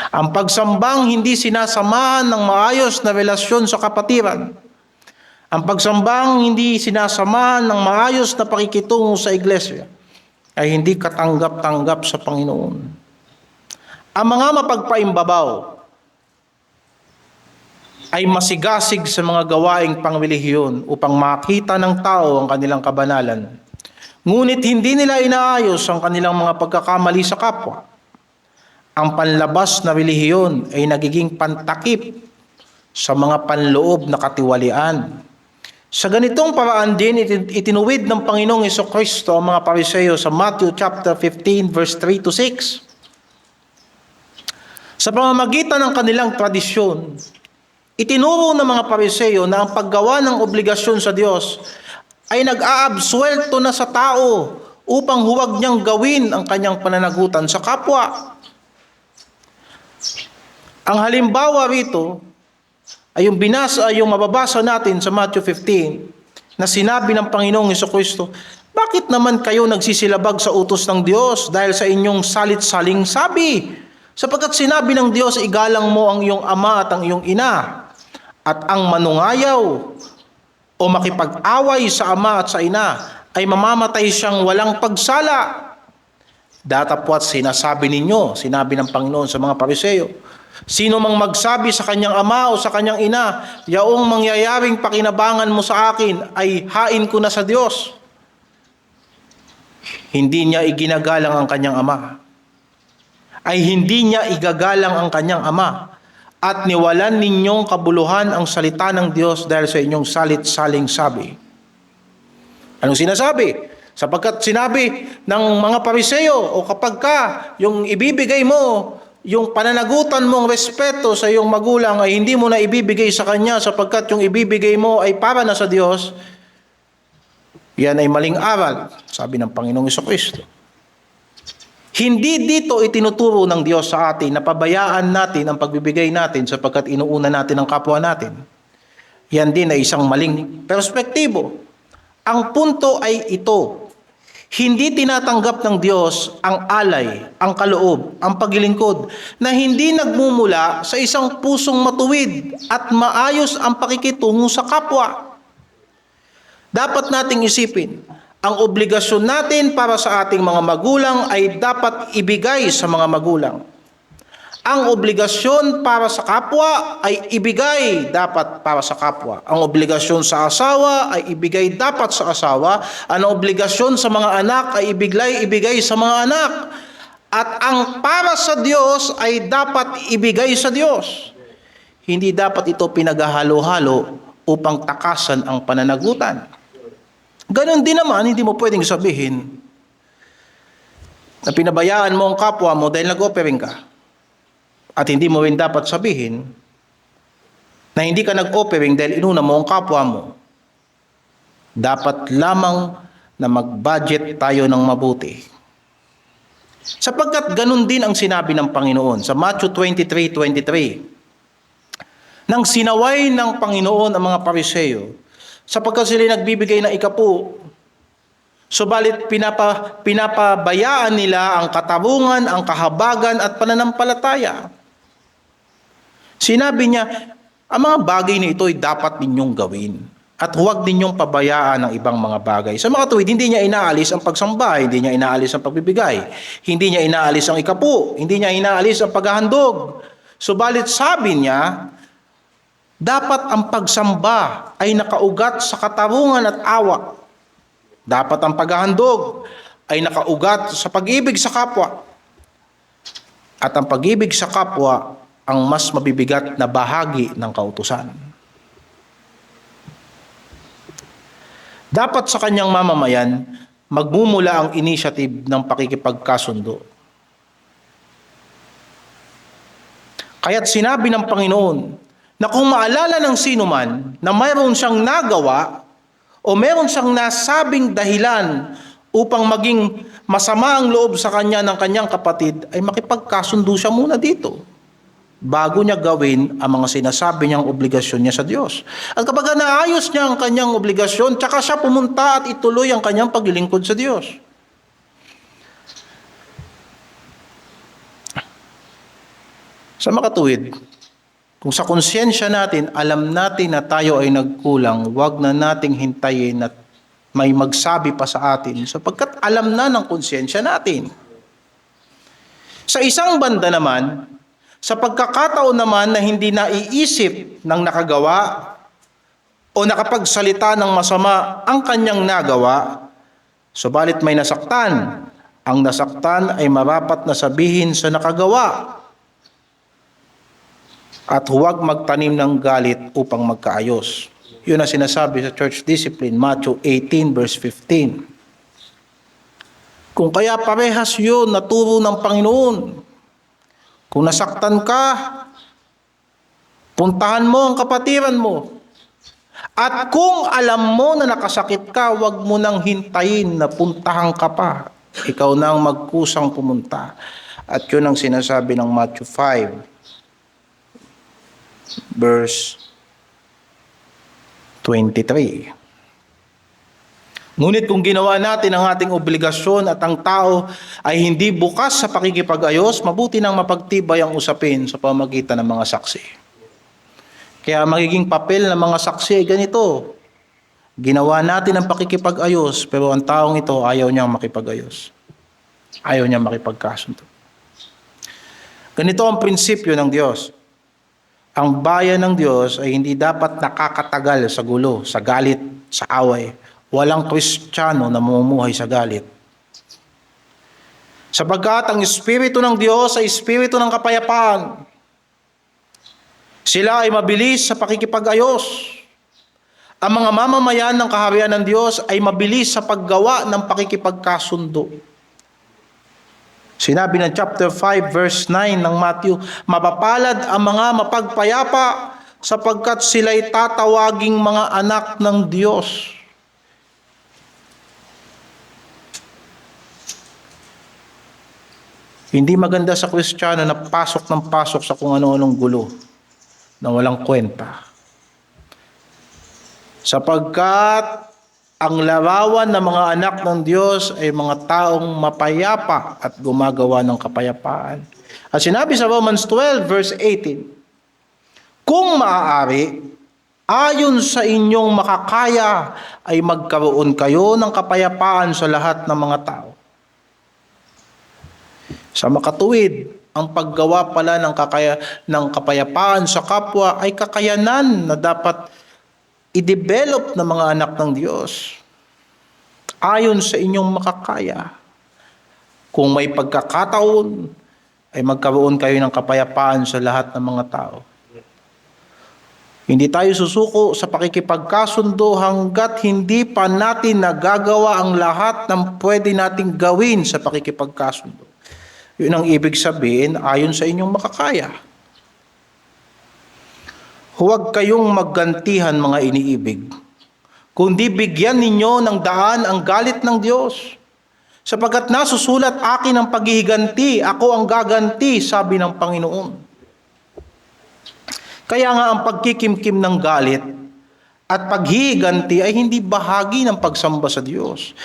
Ang pagsambang hindi sinasamahan ng maayos na relasyon sa kapatiran. Ang pagsambang hindi sinasamahan ng maayos na pakikitungo sa iglesia ay hindi katanggap-tanggap sa Panginoon. Ang mga mapagpaimbabaw ay masigasig sa mga gawaing pangrelihiyon upang makita ng tao ang kanilang kabanalan. Ngunit hindi nila inaayos ang kanilang mga pagkakamali sa kapwa. Ang panlabas na relihiyon ay nagiging pantakip sa mga panloob na katiwalian. Sa ganitong paraan din, itinuwid ng Panginoong Jesucristo ang mga Pariseo sa Matthew chapter 15 verse 3 to 6. Sa pamamagitan ng kanilang tradisyon, itinuro ng mga Pariseo na ang paggawa ng obligasyon sa Diyos ay nag-aabsuelto na sa tao upang huwag niyang gawin ang kanyang pananagutan sa kapwa. Ang halimbawa rito ay yung mababasa natin sa Matthew 15 na sinabi ng Panginoong Jesucristo, bakit naman kayo nagsisilabag sa utos ng Diyos dahil sa inyong salit-saling sabi? Sapagkat sinabi ng Diyos, igalang mo ang iyong ama at ang iyong ina, at ang manungayaw o makipag-away sa ama at sa ina ay mamamatay siyang walang pagsala. Datapwat sinabi ng Panginoon sa mga Pariseo, sino mang magsabi sa kanyang ama o sa kanyang ina, yaong mangyayaring pakinabangan mo sa akin ay hain ko na sa Diyos. Hindi niya iginagalang ang kanyang ama. Ay hindi niya igagalang ang kanyang ama. At niwalan ninyong kabuluhan ang salita ng Diyos dahil sa inyong salit-saling sabi. Anong sinasabi? Sapagkat sinabi ng mga Pariseo, o kapag ka yung ibibigay mo, yung pananagutan mong respeto sa iyong magulang ay hindi mo na ibibigay sa kanya sapagkat yung ibibigay mo ay para na sa Diyos, yan ay maling aral, sabi ng Panginoong Jesucristo. Hindi dito itinuturo ng Diyos sa atin na pabayaan natin ang pagbibigay natin sapagkat inuuna natin ang kapwa natin. Yan din ay isang maling perspektibo. Ang punto ay ito, hindi tinatanggap ng Diyos ang alay, ang kaloob, ang paglilingkod na hindi nagmumula sa isang pusong matuwid at maayos ang pakikitungo sa kapwa. Dapat nating isipin, ang obligasyon natin para sa ating mga magulang ay dapat ibigay sa mga magulang. Ang obligasyon para sa kapwa ay ibigay dapat para sa kapwa. Ang obligasyon sa asawa ay ibigay dapat sa asawa. Ang obligasyon sa mga anak ay ibigay sa mga anak. At ang para sa Diyos ay dapat ibigay sa Diyos. Hindi dapat ito pinaghahalo-halo upang takasan ang pananagutan. Ganon din naman, hindi mo pwedeng sabihin na pinabayaan mo ang kapwa mo dahil nag-offering ka. At hindi mo rin dapat sabihin na hindi ka nag-offering dahil inuna mo ang kapwa mo. Dapat lamang na mag-budget tayo ng mabuti. Sapagkat ganon din ang sinabi ng Panginoon sa Matthew 23:23. Nang sinaway ng Panginoon ang mga Pariseo, sapagkat sila nagbibigay ng ikapu, subalit pinapabayaan nila ang katarungan, ang kahabagan at pananampalataya. Sinabi niya, ang mga bagay na ito ay dapat ninyong gawin at huwag ninyong pabayaan ang ibang mga bagay. Sa mga tuwid, hindi niya inaalis ang pagsamba, hindi niya inaalis ang pagbibigay, hindi niya inaalis ang ikapu, hindi niya inaalis ang paghahandog. Subalit sabi niya, dapat ang pagsamba ay nakaugat sa katarungan at awa. Dapat ang paghahandog ay nakaugat sa pag-ibig sa kapwa. At ang pag-ibig sa kapwa ang mas mabibigat na bahagi ng kautusan. Dapat sa kanyang mamamayan, magmumula ang initiative ng pakikipagkasundo. Kaya't sinabi ng Panginoon na kung maalala ng sino man na mayroon siyang nagawa o mayroon siyang nasabing dahilan upang maging masama ang loob sa kanya ng kanyang kapatid, ay makipagkasundo siya muna dito bago niya gawin ang mga sinasabi niyang obligasyon niya sa Diyos. At kapag naayos niya ang kanyang obligasyon, tsaka siya pumunta at ituloy ang kanyang paglilingkod sa Diyos. Sa makatuwid, kung sa konsyensya natin, alam natin na tayo ay nagkulang, wag na nating hintayin at may magsabi pa sa atin sapagkat alam na ng konsyensya natin. Sa isang banda naman, sa pagkakataon naman na hindi naiisip ng nakagawa o nakapagsalita ng masama ang kanyang nagawa, subalit may nasaktan, ang nasaktan ay marapat na sabihin sa nakagawa at huwag magtanim ng galit upang magkaayos. Yun ang sinasabi sa church discipline, Matthew 18 verse 15. Kung kaya parehas yun na turo ng Panginoon. Kung nasaktan ka, puntahan mo ang kapatiran mo. At kung alam mo na nakasakit ka, huwag mo nang hintayin na puntahan ka pa. Ikaw na ang magkusang pumunta. At yun ang sinasabi ng Matthew 5 verse 23. Ngunit kung ginawa natin ang ating obligasyon at ang tao ay hindi bukas sa pakikipag-ayos, mabuti nang mapagtibay ang usapin sa pamamagitan ng mga saksi. Kaya magiging papel ng mga saksi ay ganito. Ginawa natin ang pakikipag-ayos, pero ang taong ito ayaw niyang makipag-ayos. Ayaw niyang makipagkasundo. Ganito ang prinsipyo ng Diyos. Ang bayan ng Diyos ay hindi dapat nakakatagal sa gulo, sa galit, sa away. Walang Kristiyano na mamumuhay sa galit. Sapagkat ang Espiritu ng Diyos ay Espiritu ng kapayapaan. Sila ay mabilis sa pakikipag-ayos. Ang mga mamamayan ng kaharian ng Diyos ay mabilis sa paggawa ng pakikipagkasundo. Sinabi ng chapter 5 verse 9 ng Matthew, mapapalad ang mga mapagpayapa sapagkat sila'y tatawaging mga anak ng Diyos. Hindi maganda sa Kristiyano na pasok ng pasok sa kung ano-anong gulo na walang kwenta. Sapagkat ang larawan ng mga anak ng Diyos ay mga taong mapayapa at gumagawa ng kapayapaan. At sinabi sa Romans 12 verse 18, kung maaari, ayon sa inyong makakaya ay magkaroon kayo ng kapayapaan sa lahat ng mga tao. Sa makatuwid, ang paggawa pala ng kapayapaan sa kapwa ay kakayanan na dapat i-develop ng mga anak ng Diyos ayon sa inyong makakaya. Kung may pagkakataon, ay magkaroon kayo ng kapayapaan sa lahat ng mga tao. Hindi tayo susuko sa pakikipagkasundo hanggat hindi pa natin nagagawa ang lahat ng pwede nating gawin sa pakikipagkasundo. Yun ang ibig sabihin ayon sa inyong makakaya. Huwag kayong maggantihan mga iniibig, kundi bigyan ninyo ng daan ang galit ng Diyos. Sapagkat nasusulat akin ang paghihiganti, ako ang gaganti, sabi ng Panginoon. Kaya nga ang pagkikimkim ng galit at paghihiganti ay hindi bahagi ng pagsamba sa Diyos.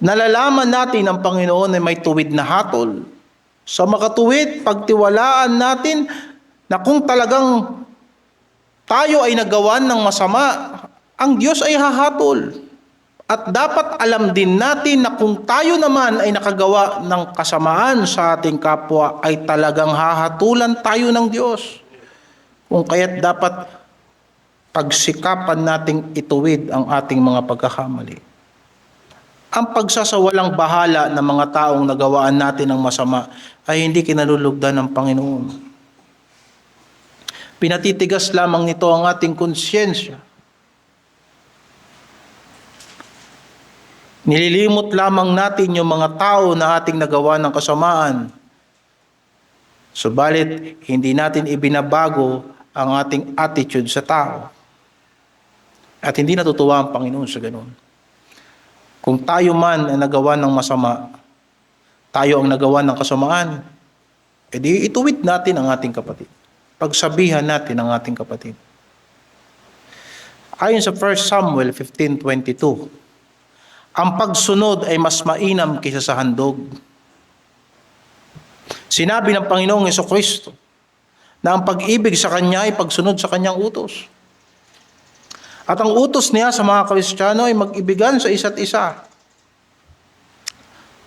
Nalalaman natin ang Panginoon ay may tuwid na hatol. Sa makatuwid, pagtiwalaan natin na kung talagang tayo ay nagawan ng masama, ang Diyos ay hahatol. At dapat alam din natin na kung tayo naman ay nakagawa ng kasamaan sa ating kapwa, ay talagang hahatulan tayo ng Diyos. Kung kaya't dapat pagsikapan nating ituwid ang ating mga pagkakamali. Ang pagsasawalang bahala ng mga taong nagawaan natin ng masama ay hindi kinalulugdan ng Panginoon. Pinatitigas lamang nito ang ating konsyensya. Nililimot lamang natin yung mga tao na ating nagawa ng kasamaan. Subalit, hindi natin ibinabago ang ating attitude sa tao. At hindi natutuwa ang Panginoon sa ganun. Kung tayo man ay nagawa ng masama, tayo ang nagawa ng kasamaan, edi ituwid natin ang ating kapatid. Pagsabihan natin ang ating kapatid. Ayon sa 1 Samuel 15:22, ang pagsunod ay mas mainam kaysa sa handog. Sinabi ng Panginoong Jesucristo na ang pag-ibig sa Kanya ay pagsunod sa Kanyang utos. At ang utos niya sa mga Kristiyano ay mag-ibigan sa isa't isa.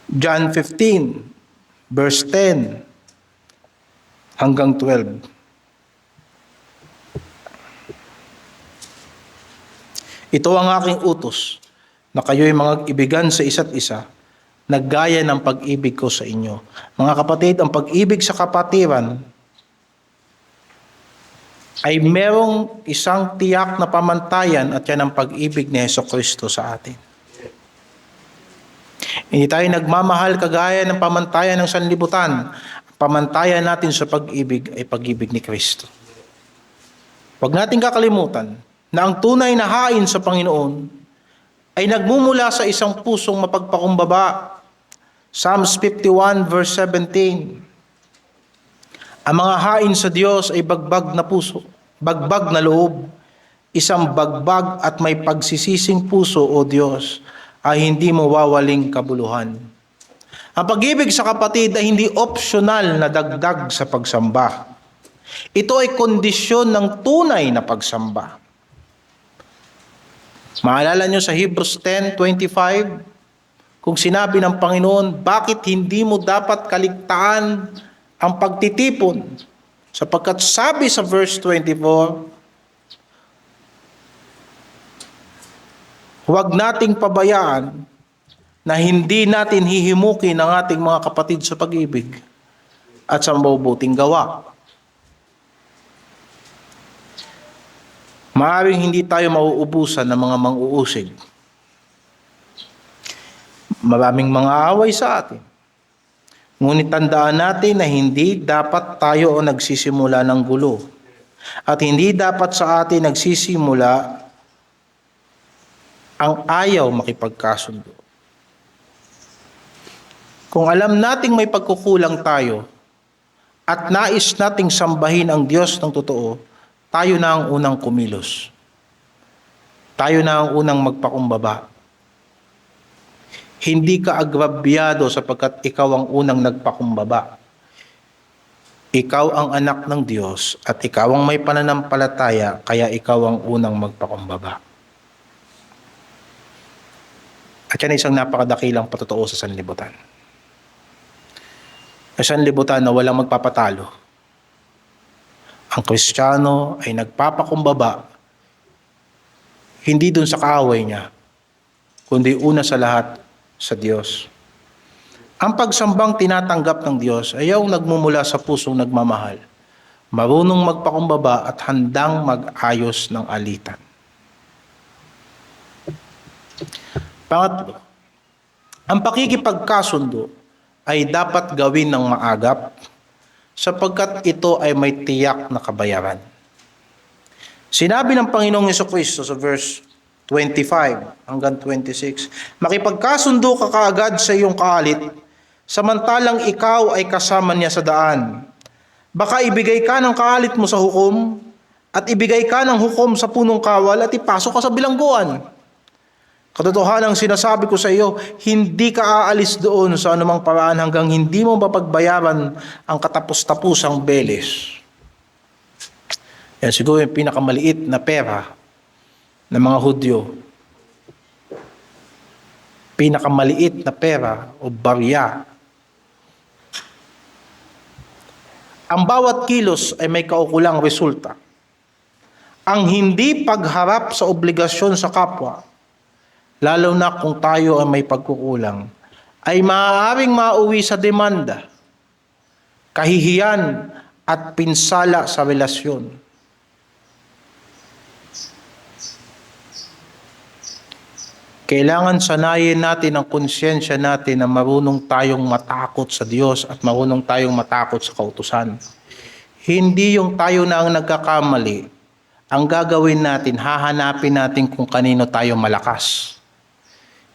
John 15, verse 10 hanggang 12. Ito ang aking utos, na kayo'y mag-ibigan sa isa't isa, na gaya ng pag-ibig ko sa inyo. Mga kapatid, ang pag-ibig sa kapatiran ay merong isang tiyak na pamantayan at yan ang pag-ibig ni Jesucristo sa atin. Hindi tayo nagmamahal kagaya ng pamantayan ng sanlibutan. Ang pamantayan natin sa pag-ibig ay pag-ibig ni Kristo. Huwag natin kakalimutan na ang tunay na hain sa Panginoon ay nagmumula sa isang pusong mapagpakumbaba. Psalms 51 verse 17. Ang mga hain sa Diyos ay bagbag na puso, bagbag na loob, isang bagbag at may pagsisising puso, O Diyos, ay hindi mo wawaling kabuluhan. Ang pag-ibig sa kapatid ay hindi optional na dagdag sa pagsamba. Ito ay kondisyon ng tunay na pagsamba. Maalala nyo sa Hebrews 10:25, kung sinabi ng Panginoon, bakit hindi mo dapat kaligtaan ang pagtitipon? Sapagkat sabi sa verse 24, huwag nating pabayaan na hindi natin hihimukin ang ating mga kapatid sa pag-ibig at sa mabubuting gawa. Maaaring hindi tayo mauubusan ng mga mang-uusig. Maraming mga away sa atin. Ngunit tandaan natin na hindi dapat tayo nagsisimula ng gulo. At hindi dapat sa atin nagsisimula ang ayaw makipagkasundo. Kung alam nating may pagkukulang tayo at nais nating sambahin ang Diyos ng totoo, tayo na ang unang kumilos. Tayo na ang unang magpakumbaba. Hindi ka agrabyado sapagkat ikaw ang unang nagpakumbaba. Ikaw ang anak ng Diyos at ikaw ang may pananampalataya, kaya ikaw ang unang magpakumbaba. At yan ay isang napakadakilang patotoo sa sanlibutan. Sa sanlibutan na walang magpapatalo. Ang Kristiyano ay nagpapakumbaba, hindi dun sa kaaway niya, kundi una sa lahat, sa Diyos. Ang pagsambang tinatanggap ng Diyos ay yung nagmumula sa pusong nagmamahal, marunong magpakumbaba at handang mag-ayos ng alitan. Pangatlo, ang pakikipagkasundo ay dapat gawin ng maagap sapagkat ito ay may tiyak na kabayaran. Sinabi ng Panginoong Jesucristo sa verse 25 hanggang 26, makipagkasundo ka kaagad sa iyong kaalit, samantalang ikaw ay kasama niya sa daan. Baka ibigay ka ng kaalit mo sa hukom, at ibigay ka ng hukom sa punong kawal, at ipasok ka sa bilangguan. Katotohanan ang sinasabi ko sa iyo, hindi ka aalis doon sa anumang paraan hanggang hindi mo mapagbayaran ang katapos-tapusang beles. Yan siguro yung pinakamaliit na pera ng mga Hudyo. Pinakamaliit na pera o barya. Ang bawat kilos ay may kaukulang resulta. Ang hindi pagharap sa obligasyon sa kapwa, lalo na kung tayo ay may pagkukulang, ay maaaring mauwi sa demanda, kahihiyan at pinsala sa relasyon. Kailangan sanayin natin ang konsyensya natin na marunong tayong matakot sa Diyos at marunong tayong matakot sa kautusan. Hindi yung tayo na ang nagkakamali. Ang gagawin natin, hahanapin natin kung kanino tayo malakas.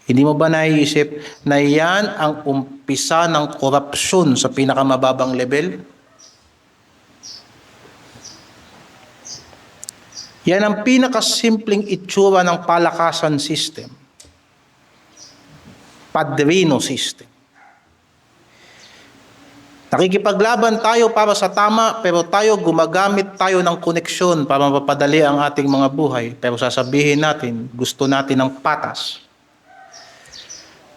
Hindi mo ba naiisip na yan ang umpisa ng korupsyon sa pinakamababang level? Yan ang pinakasimpleng itsura ng palakasan system. Padrino system. Nakikipaglaban tayo para sa tama, pero tayo gumagamit tayo ng koneksyon para mapapadali ang ating mga buhay. Pero sasabihin natin, gusto natin ng patas.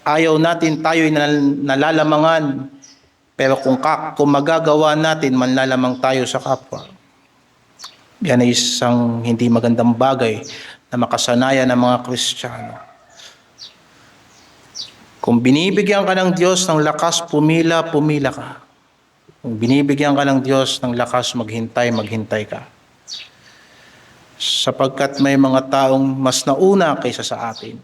Ayaw natin tayo'y nalalamangan, pero kung magagawa natin, manlalamang tayo sa kapwa. Yan ay isang hindi magandang bagay na makasanayan ng mga Kristiyano. Kung binibigyan ka ng Diyos ng lakas, pumila ka. Kung binibigyan ka ng Diyos ng lakas, maghintay ka. Sapagkat may mga taong mas nauna kaysa sa atin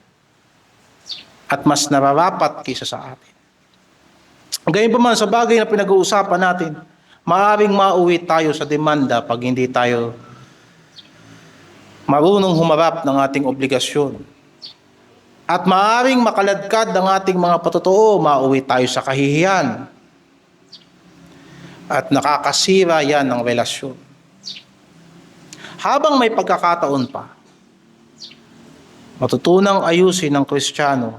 at mas nararapat kaysa sa atin. Gayun pa man sa bagay na pinag-uusapan natin, maaaring mauwi tayo sa demanda pag hindi tayo marunong humarap ng ating obligasyon. At maaaring makaladkad ang ating mga patotoo, mauwi tayo sa kahihiyan. At nakakasira yan ng relasyon. Habang may pagkakataon pa, matutunang ayusin ng Kristiyano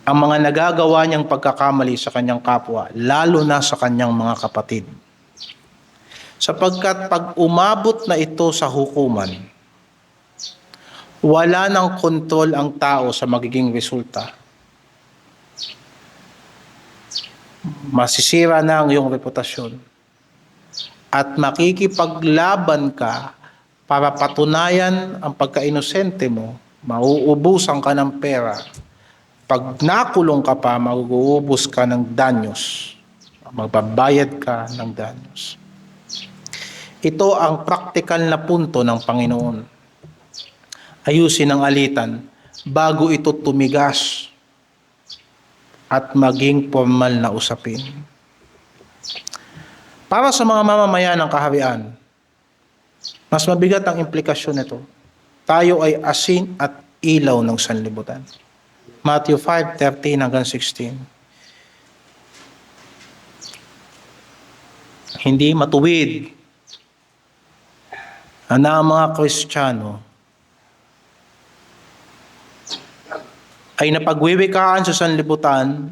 ang mga nagagawa niyang pagkakamali sa kanyang kapwa, lalo na sa kanyang mga kapatid. Sapagkat pag umabot na ito sa hukuman, wala nang kontrol ang tao sa magiging resulta. Masisira na ang iyong reputasyon at makikipaglaban ka para patunayan ang pagka-inosente mo, mauubusan ka ng pera. Pag nakulong ka pa, mag-uubos ka ng danyos, magbabayad ka ng danyos. Ito ang praktikal na punto ng Panginoon. Ayusin ang alitan bago ito tumigas at maging formal na usapin. Para sa mga mamamayan ng kaharian, mas mabigat ang implikasyon nito. Tayo ay asin at ilaw ng sanlibutan. Matthew 5:13 hanggang 16. Hindi matuwid na ang mga Kristiyano ay napagwiwikaan sa sanlibutan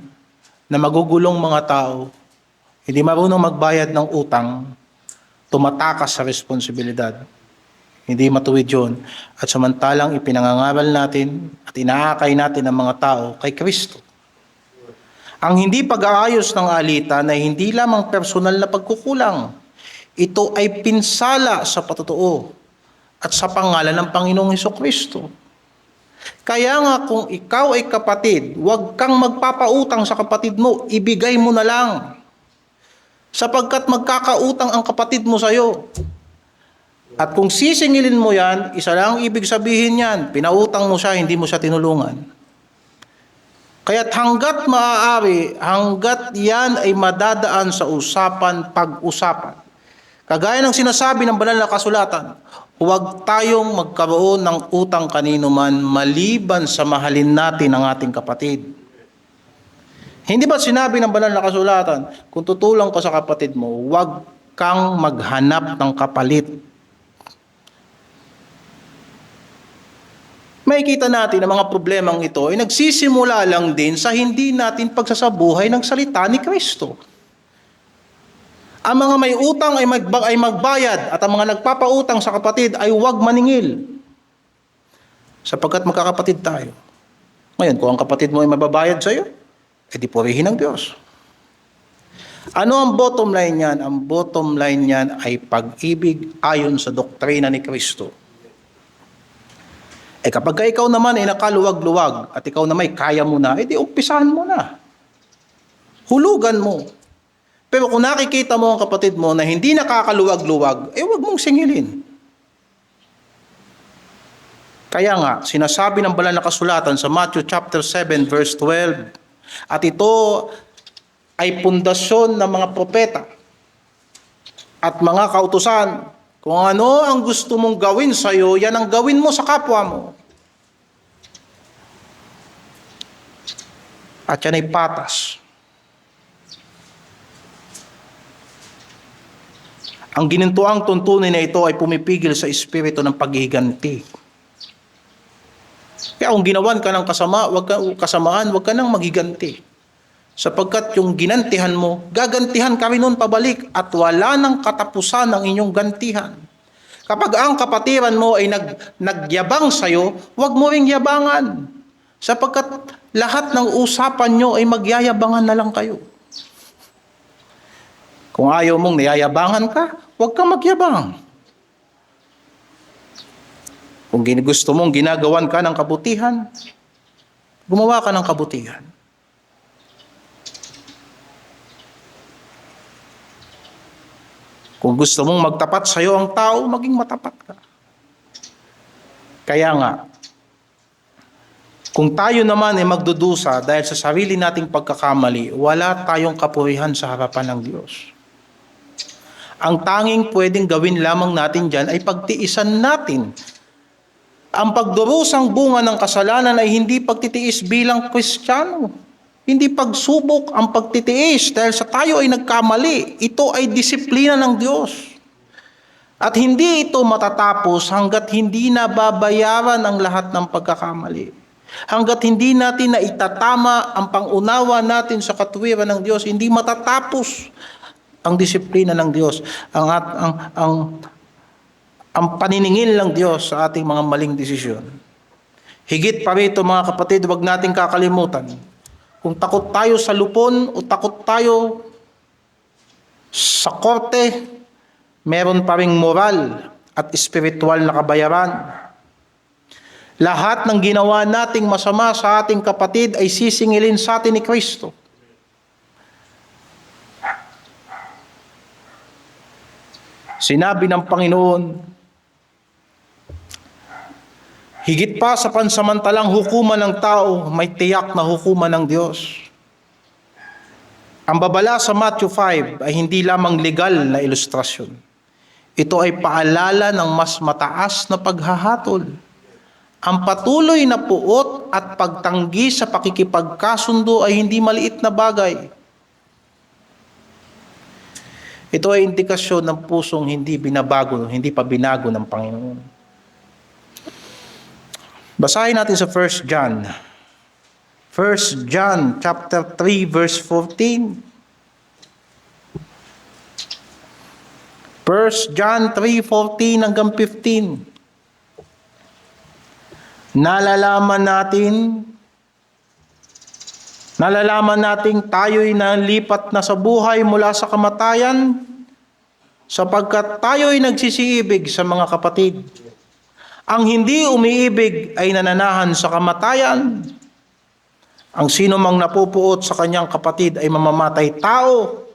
na magugulong mga tao, hindi marunong magbayad ng utang, tumatakas sa responsibilidad. Hindi matuwid yun. At samantalang ipinangangaral natin at inaakay natin ang mga tao kay Kristo. Ang hindi pag-aayos ng alitan ay hindi lamang personal na pagkukulang. Ito ay pinsala sa patotoo at sa pangalan ng Panginoong Hesukristo. Kaya nga kung ikaw ay kapatid, huwag kang magpapautang sa kapatid mo, ibigay mo na lang. Sapagkat magkakautang ang kapatid mo sa iyo. At kung sisingilin mo yan, isa lang ibig sabihin yan, pinautang mo siya, hindi mo siya tinulungan. Kaya't hanggat maaari, hanggat yan ay madadaan sa pag-usapan. Kagaya ng sinasabi ng banal na kasulatan, huwag tayong magkaroon ng utang kanino man maliban sa mahalin natin ang ating kapatid. Hindi ba sinabi ng banal na kasulatan, kung tutulong ka sa kapatid mo, huwag kang maghanap ng kapalit. Makikita natin ang mga problemang ito ay nagsisimula lang din sa hindi natin pagsasabuhay ng salita ni Kristo. Ang mga may utang ay magbayad at ang mga nagpapautang sa kapatid ay huwag maningil. Sapagkat magkakapatid tayo. Ngayon, kung ang kapatid mo ay mababayad sa iyo, edi purihin ng Diyos. Ano ang bottom line niyan? Ang bottom line niyan ay pag-ibig ayon sa doktrina ni Kristo. Kapag ikaw naman ay nakaluwag-luwag at ikaw naman ay kaya mo na, edi umpisahan mo na. Hulugan mo. Pero kung nakikita mo ang kapatid mo na hindi nakakaluwag-luwag, huwag mong singilin. Kaya nga, sinasabi ng banal na kasulatan sa Matthew chapter 7 verse 12, at ito ay pundasyon ng mga propeta at mga kautusan. Kung ano ang gusto mong gawin sa iyo, yan ang gawin mo sa kapwa mo. At yan ay patas. Ang ginintuang tuntunin na ito ay pumipigil sa espiritu ng paghihiganti. Kaya kung ginawan ka ng kasamaan, wag ka nang maghiganti. Sapagkat yung ginantihan mo, gagantihan ka rin nun pabalik at wala nang katapusan ang inyong gantihan. Kapag ang kapatiran mo ay nagyabang sa'yo, wag mo ring yabangan. Sapagkat lahat ng usapan nyo ay magyayabangan na lang kayo. Kung ayaw mong niyayabangan ka, huwag kang magyabang. Kung gusto mong ginagawan ka ng kabutihan, gumawa ka ng kabutihan. Kung gusto mong magtapat sa iyo ang tao, maging matapat ka. Kaya nga, kung tayo naman ay magdudusa dahil sa sarili nating pagkakamali, wala tayong kapurihan sa harapan ng Diyos. Ang tanging pwedeng gawin lamang natin dyan ay pagtiisan natin. Ang pagdurusang bunga ng kasalanan ay hindi pagtitiis bilang Kristiyano. Hindi pagsubok ang pagtitiis dahil sa tayo ay nagkamali. Ito ay disiplina ng Diyos. At hindi ito matatapos hanggat hindi nababayaran ang lahat ng pagkakamali. Hanggat hindi natin na itatama ang pangunawa natin sa katuwiran ng Diyos, hindi matatapos ang disiplina ng Diyos, ang paniningil ng Diyos sa ating mga maling desisyon. Higit pa rito mga kapatid, huwag nating kakalimutan. Kung takot tayo sa lupon o takot tayo sa korte, meron pa ring moral at espiritual na kabayaran. Lahat ng ginawa nating masama sa ating kapatid ay sisingilin sa atin ni Kristo. Sinabi ng Panginoon, higit pa sa pansamantalang hukuman ng tao, may tiyak na hukuman ng Diyos. Ang babala sa Matthew 5 ay hindi lamang legal na ilustrasyon. Ito ay paalala ng mas mataas na paghahatol. Ang patuloy na puot at pagtanggi sa pakikipagkasundo ay hindi maliit na bagay. Ito ay indikasyon ng pusong hindi pa binago ng Panginoon. Basahin natin sa 1 John. 1 John chapter 3 verse 14. 1 John 3:14 hanggang 15. Nalalaman natin tayo'y nalipat na sa buhay mula sa kamatayan sapagkat tayo'y nagsisiibig sa mga kapatid. Ang hindi umiibig ay nananahan sa kamatayan. Ang sino mang napupuot sa kanyang kapatid ay mamamatay tao.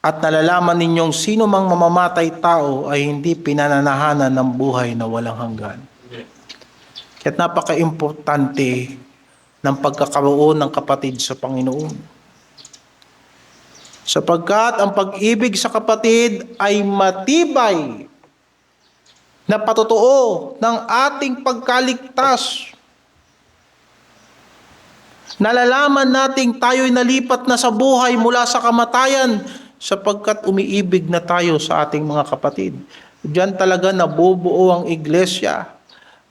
At nalalaman ninyong sino mang mamamatay tao ay hindi pinananahanan ng buhay na walang hanggan. Kaya't napaka-importante ng pagkakaroon ng kapatid sa Panginoon. Sapagkat ang pag-ibig sa kapatid ay matibay na patotoo ng ating pagkaligtas. Nalalaman nating tayo'y nalipat na sa buhay mula sa kamatayan sapagkat umiibig na tayo sa ating mga kapatid. Diyan talaga nabubuo ang iglesia.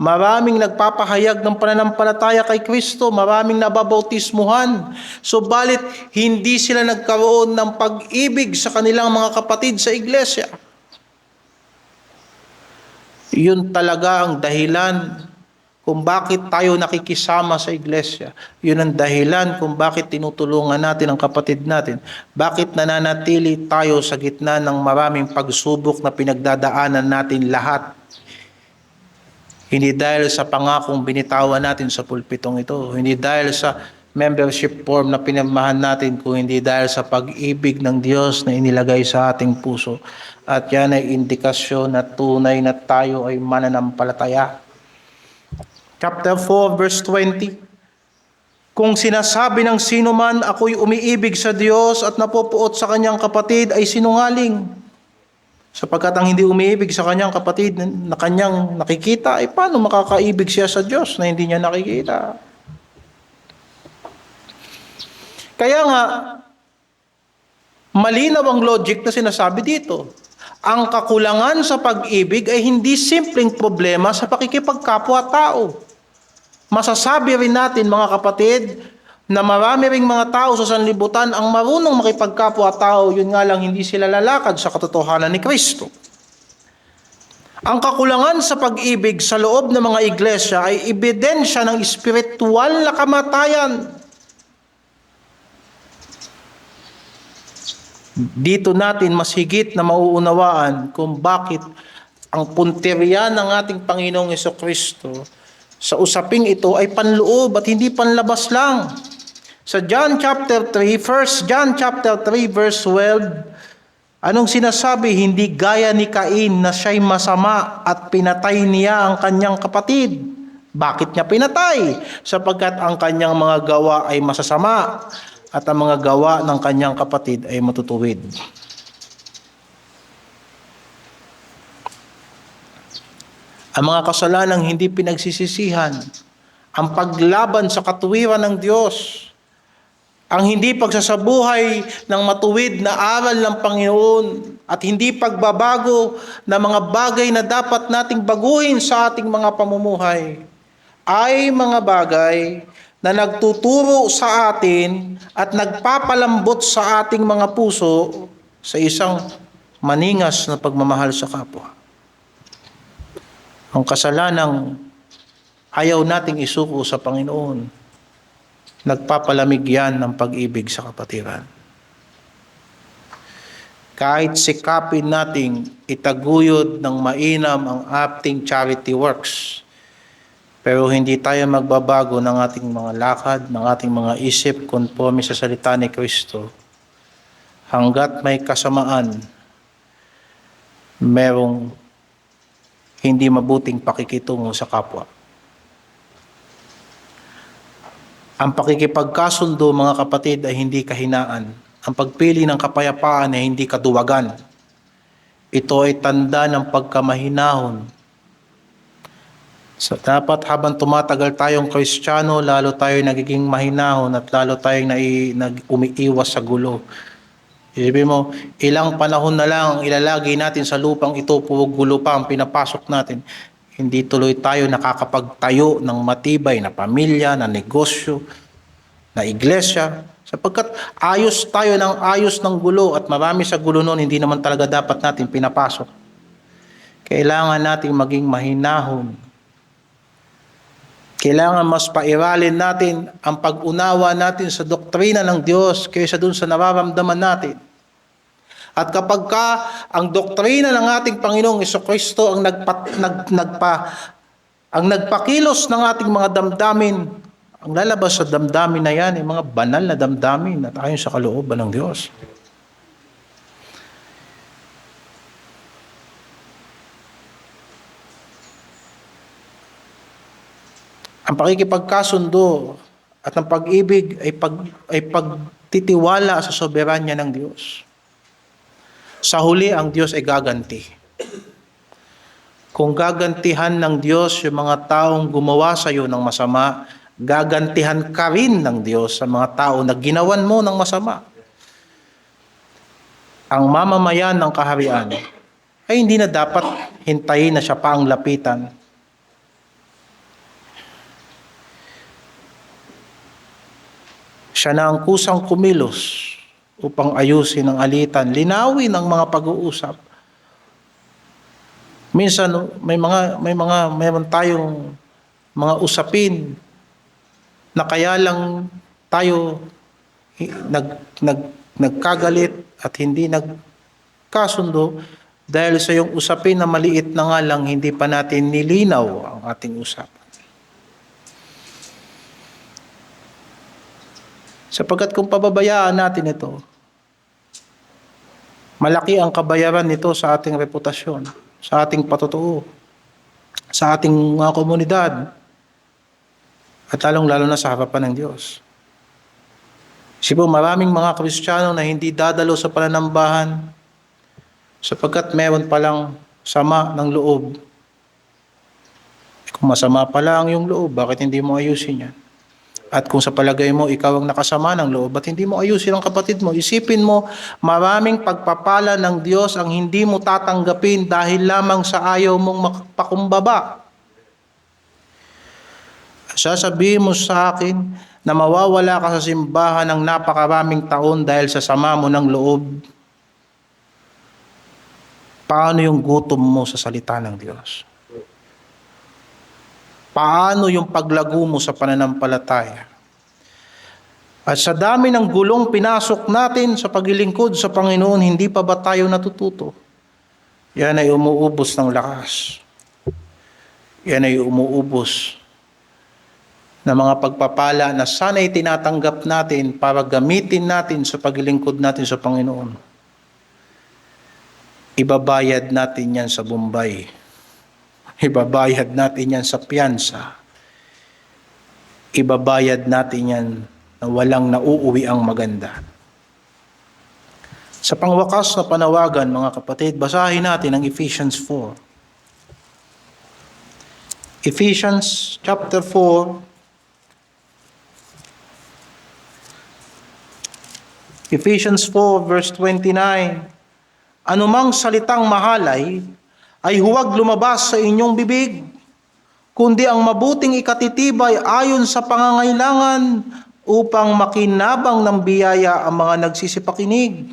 Maraming nagpapahayag ng pananampalataya kay Kristo, maraming nababautismuhan. Subalit, hindi sila nagkaroon ng pag-ibig sa kanilang mga kapatid sa iglesia. Yun talaga ang dahilan kung bakit tayo nakikisama sa iglesia. Yun ang dahilan kung bakit tinutulungan natin ang kapatid natin. Bakit nananatili tayo sa gitna ng maraming pagsubok na pinagdadaanan natin lahat. Hindi dahil sa pangakong binitawan natin sa pulpitong ito. Hindi dahil sa membership form na pinamahan natin, kung hindi dahil sa pag-ibig ng Diyos na inilagay sa ating puso. At yan ay indikasyon na tunay na tayo ay mananampalataya. Chapter 4, verse 20. Kung sinasabi ng sino man, ako'y umiibig sa Diyos at napupuot sa kanyang kapatid, ay sinungaling. Sapagkat ang hindi umiibig sa kanyang kapatid na kanyang nakikita, ay paano makakaibig siya sa Diyos na hindi niya nakikita? Kaya nga, malinaw ang logic na sinasabi dito. Ang kakulangan sa pag-ibig ay hindi simpleng problema sa pakikipagkapwa-tao. Masasabi rin natin, mga kapatid, na marami ring mga tao sa sanlibutan ang marunong makipagkapwa-tao, yun nga lang hindi sila lalakad sa katotohanan ni Kristo. Ang kakulangan sa pag-ibig sa loob ng mga iglesia ay ebidensya ng espiritual na kamatayan. Dito natin mas higit na mauunawaan kung bakit ang punteriya ng ating Panginoong Jesucristo sa usaping ito ay panloob at hindi panlabas lang. Sa John chapter 3, 1 John chapter 3 verse 12, anong sinasabi? Hindi gaya ni Cain na siya'y masama at pinatay niya ang kanyang kapatid. Bakit niya pinatay? Sapagkat ang kanyang mga gawa ay masasama at ang mga gawa ng kanyang kapatid ay matutuwid. Ang mga kasalanang hindi pinagsisisihan, ang paglaban sa katuwiran ng Diyos, ang hindi pagsasabuhay ng matuwid na aral ng Panginoon at hindi pagbabago ng mga bagay na dapat nating baguhin sa ating mga pamumuhay ay mga bagay na nagtuturo sa atin at nagpapalambot sa ating mga puso sa isang maningas na pagmamahal sa kapwa. Ang kasalanang ayaw nating isuko sa Panginoon, nagpapalamig yan ng pag-ibig sa kapatiran. Kahit sikapin nating itaguyod ng mainam ang ating charity works, pero hindi tayo magbabago ng ating mga lakad, ng ating mga isip konforme sa salita ni Kristo, hanggat may kasamaan, merong hindi mabuting pakikitungo sa kapwa. Ang pakikipagkasundo, mga kapatid, ay hindi kahinaan. Ang pagpili ng kapayapaan ay hindi kaduwagan. Ito ay tanda ng pagkamahinahon. So, dapat habang tumatagal tayong Kristiyano, lalo tayo nagiging mahinahon at lalo tayong umiiwas sa gulo. Sabi mo, ilang panahon na lang ang ilalagay natin sa lupang ito, puro gulo pa ang pinapasok natin. Hindi tuloy tayo nakakapagtayo ng matibay na pamilya, na negosyo, na iglesia, sapagkat ayos tayo ng ayos ng gulo at marami sa gulo noon hindi naman talaga dapat natin pinapasok. Kailangan nating maging mahinahon. Kailangan mas pairalin natin ang pag-unawa natin sa doktrina ng Diyos kaysa dun sa nararamdaman natin. At kapag ang doktrina ng ating Panginoong Jesucristo ang nagpakilos ng ating mga damdamin, ang lalabas sa damdamin na yan ay mga banal na damdamin at ayon sa kalooban ng Diyos. Ang pakikipagkasundo at ang pag-ibig ay pagtitiwala sa soberanya ng Diyos. Sa huli, ang Diyos ay gaganti. Kung gagantihan ng Diyos yung mga taong gumawa sa iyo ng masama, gagantihan ka rin ng Diyos sa mga tao na ginawan mo ng masama. Ang mamamayan ng kaharian ay hindi na dapat hintayin na siya pa ang lapitan. Siya na ang kusang kumilos upang ayusin ang alitan, linawin ang mga pag-uusap. Minsan mayroon tayong mga usapin na kaya lang tayo nagkagalit at hindi nagkasundo dahil sa yung usapin na maliit na nga lang hindi pa natin nilinaw ang ating usapan. Sapagkat kung pababayaan natin ito, malaki ang kabayaran nito sa ating reputasyon, sa ating patutuo, sa ating mga komunidad. At lalong-lalo na sa harapan ng Diyos. Kasi po, maraming mga Kristiyano na hindi dadalo sa pananambahan sapagkat meron palang sama ng loob. Kung masama pala ang iyong loob, bakit hindi mo ayusin yan? At kung sa palagay mo, ikaw ang nakasama ng loob, ba't hindi mo ayusin ang kapatid mo? Isipin mo, maraming pagpapala ng Diyos ang hindi mo tatanggapin dahil lamang sa ayaw mong makpakumbaba. Sasabihin mo sa akin na mawawala ka sa simbahan ng napakaraming taon dahil sa sama mo ng loob. Paano yung gutom mo sa salita ng Diyos? Paano yung paglago mo sa pananampalataya? At sa dami ng gulong pinasok natin sa paglilingkod sa Panginoon, hindi pa ba tayo natututo? Yan ay umuubos ng lakas. Yan ay umuubos na mga pagpapala na sana'y tinatanggap natin para gamitin natin sa paglilingkod natin sa Panginoon. Ibabayad natin yan sa Bombay. Ibabayad natin yan sa piyansa. Ibabayad natin yan na walang nauuwi ang maganda. Sa pangwakas na panawagan, mga kapatid, basahin natin ang Ephesians 4. Ephesians chapter 4, Ephesians 4 verse 29, anumang salitang mahalay ay huwag lumabas sa inyong bibig, kundi ang mabuting ikatitibay ayon sa pangangailangan upang makinabang ng biyaya ang mga nagsisipakinig.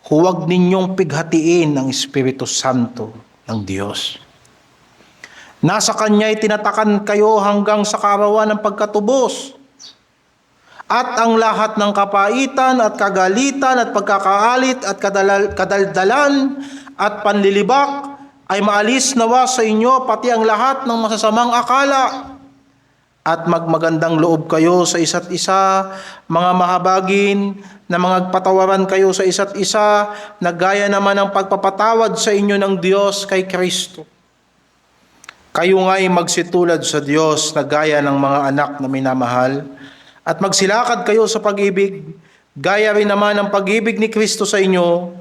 Huwag ninyong pighatiin ang Espiritu Santo ng Diyos. Nasa Kanya'y tinatakan kayo hanggang sa kaarawan ng pagkatubos. At ang lahat ng kapaitan at kagalitan at pagkakaalit at kadaldalan at panlilibak ay maalis nawa sa inyo pati ang lahat ng masasamang akala. At magmagandang loob kayo sa isa't isa, mga mahabagin, na mangagpatawaran kayo sa isa't isa, na gaya naman ang pagpapatawad sa inyo ng Diyos kay Kristo. Kayo nga'y magsitulad sa Diyos na gaya ng mga anak na minamahal, at magsilakad kayo sa pag-ibig, gaya rin naman ang pag-ibig ni Kristo sa inyo,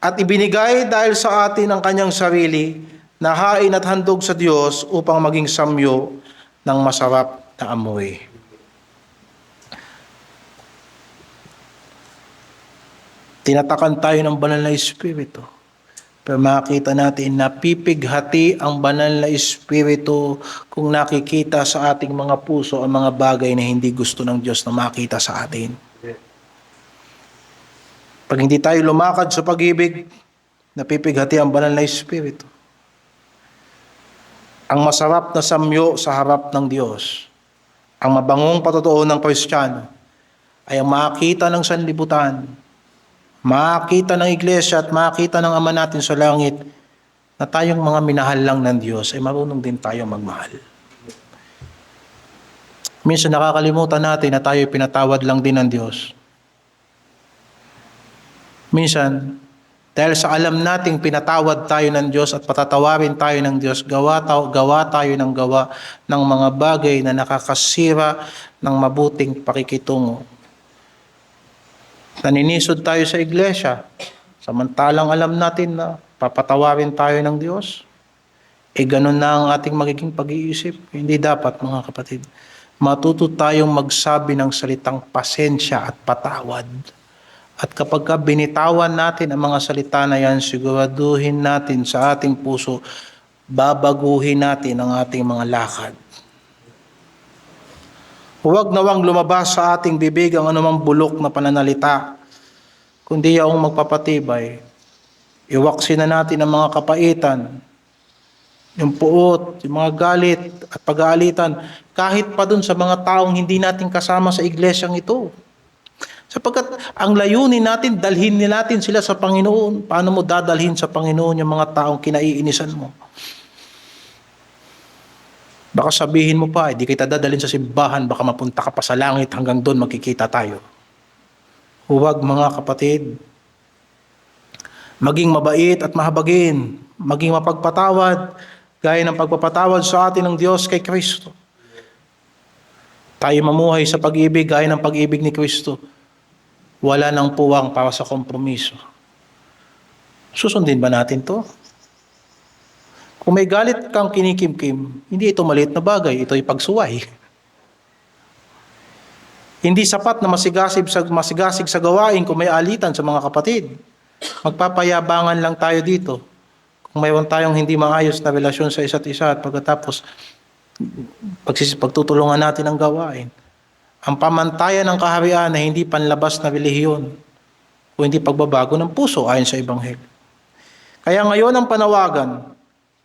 at ibinigay dahil sa atin ang kanyang sarili, na hain at handog sa Diyos upang maging samyo ng masarap na amoy. Tinatakan tayo ng banal na Espiritu. Pero makita natin na pipighati ang banal na Espiritu kung nakikita sa ating mga puso ang mga bagay na hindi gusto ng Diyos na makita sa atin. Pag hindi tayo lumakad sa pag-ibig, napipighati ang banal na Espiritu. Ang masarap na samyo sa harap ng Diyos, ang mabangong patotoo ng Kristiyano, ay ang makita ng sanlibutan, makita ng iglesia at makita ng Ama natin sa langit na tayong mga minahal lang ng Diyos ay marunong din tayo magmahal. Minsan nakakalimutan natin na tayo pinatawad lang din ng Diyos. Minsan, dahil sa alam nating pinatawad tayo ng Diyos at patatawarin tayo ng Diyos, gawa tayo ng gawa ng mga bagay na nakakasira ng mabuting pakikitungo. Naninisod tayo sa iglesia, samantalang alam natin na papatawarin tayo ng Diyos. Ganun na ang ating magiging pag-iisip. Hindi dapat, mga kapatid. Matuto tayong magsabi ng salitang pasensya at patawad. At kapag binitawan natin ang mga salita na yan, siguraduhin natin sa ating puso, babaguhin natin ang ating mga lakad. Huwag nawang lumabas sa ating bibig ang anumang bulok na pananalita, kundi yaong magpapatibay. Iwaksin na natin ang mga kapaitan, yung puot, yung mga galit at pag-aalitan, kahit pa dun sa mga taong hindi natin kasama sa iglesyang ito. Sapagkat ang layunin natin, dalhin natin sila sa Panginoon. Paano mo dadalhin sa Panginoon yung mga taong kinaiinisan mo? Baka sabihin mo pa, hindi kita dadalhin sa simbahan, baka mapunta ka pa sa langit, hanggang doon magkikita tayo. Huwag, mga kapatid. Maging mabait at mahabagin, maging mapagpatawad, gaya ng pagpapatawad sa atin ng Diyos kay Kristo. Tayo mamuhay sa pag-ibig gaya ng pag-ibig ni Kristo. Wala nang puwang para sa kompromiso. Susundin ba natin to? Kung may galit kang kinikimkim, hindi ito maliit na bagay, ito ay pagsuway. Hindi sapat na masigasig sa gawain kung may alitan sa mga kapatid. Magpapayabangan lang tayo dito. Kung mayroon tayong hindi maayos na relasyon sa isa't isa at pagkatapos pagtutulungan natin ang gawain. Ang pamantayan ng kaharian na hindi panlabas na relihiyon o hindi pagbabago ng puso ayon sa Ebanghelyo. Kaya ngayon ang panawagan,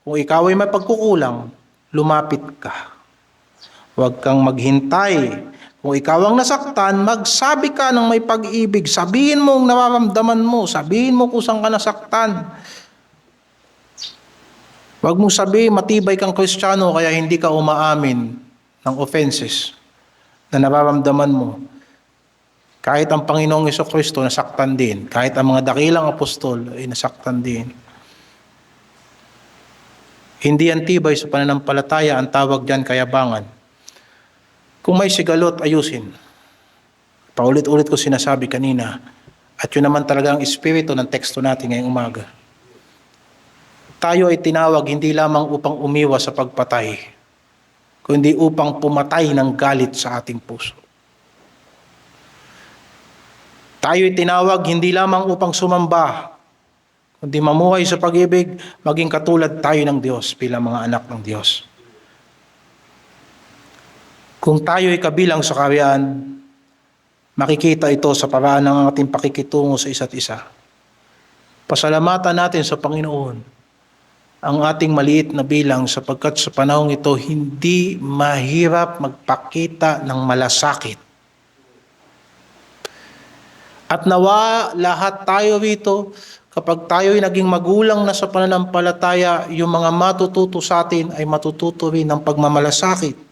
kung ikaw ay may pagkukulang, lumapit ka. Huwag kang maghintay. Kung ikaw ang nasaktan, magsabi ka ng may pag-ibig. Sabihin mo ang nararamdaman mo. Sabihin mo kung saan ka nasaktan. Huwag mong sabihin, matibay kang Kristiyano kaya hindi ka umaamin ng offenses na nararamdaman mo. Kahit ang Panginoong Jesucristo nasaktan din. Kahit ang mga dakilang apostol ay nasaktan din. Hindi ang tibay sa pananampalataya ang tawag diyan kayabangan. Kung may sigalot, ayusin. Paulit-ulit ko sinasabi kanina. At yun naman talaga ang espiritu ng teksto natin ngayong umaga. Tayo ay tinawag hindi lamang upang umiwas sa pagpatay, kundi upang pumatay ng galit sa ating puso. Tayo ay tinawag hindi lamang upang sumamba, kundi mamuhay sa pag-ibig, maging katulad tayo ng Diyos bilang mga anak ng Diyos. Kung tayo ay kabilang sa kaharian, makikita ito sa paraan ng ating pakikitungo sa isa't isa. Pasalamatan natin sa Panginoon ang ating maliit na bilang sapagkat sa panahong ito hindi mahirap magpakita ng malasakit. At nawa lahat tayo rito, kapag tayo ay naging magulang na sa pananampalataya, yung mga matututo sa atin ay matututo rin ng pagmamalasakit.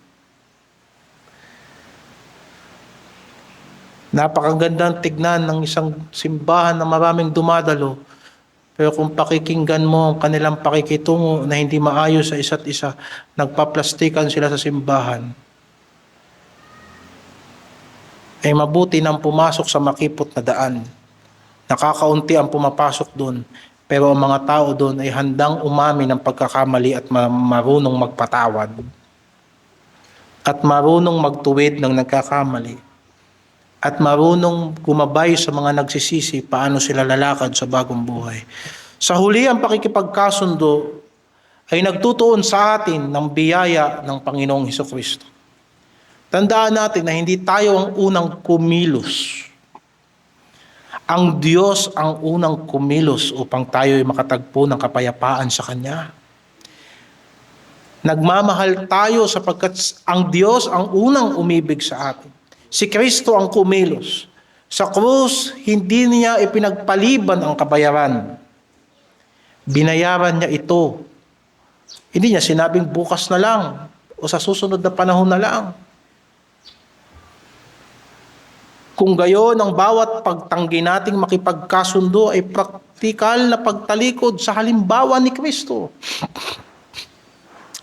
Napakagandang tignan ng isang simbahan na maraming dumadalo. Pero kung pakikinggan mo ang kanilang pakikitungo na hindi maayos sa isa't isa, nagpaplastikan sila sa simbahan, ay mabuti nang pumasok sa makipot na daan. Nakakaunti ang pumapasok doon, pero ang mga tao doon ay handang umami ng pagkakamali at marunong magpatawad. At marunong magtuwid ng nagkakamali. At marunong gumabay sa mga nagsisisi paano sila lalakad sa bagong buhay. Sa huli, ang pakikipagkasundo ay nagtutuon sa atin ng biyaya ng Panginoong Hesukristo. Tandaan natin na hindi tayo ang unang kumilos. Ang Diyos ang unang kumilos upang tayo ay makatagpo ng kapayapaan sa Kanya. Nagmamahal tayo sapagkat ang Diyos ang unang umibig sa atin. Si Kristo ang kumilos. Sa krus, hindi niya ipinagpaliban ang kabayaran. Binayaran niya ito. Hindi niya sinabing bukas na lang o sa susunod na panahon na lang. Kung gayon, ang bawat pagtanggi nating makipagkasundo ay praktikal na pagtalikod sa halimbawa ni Kristo.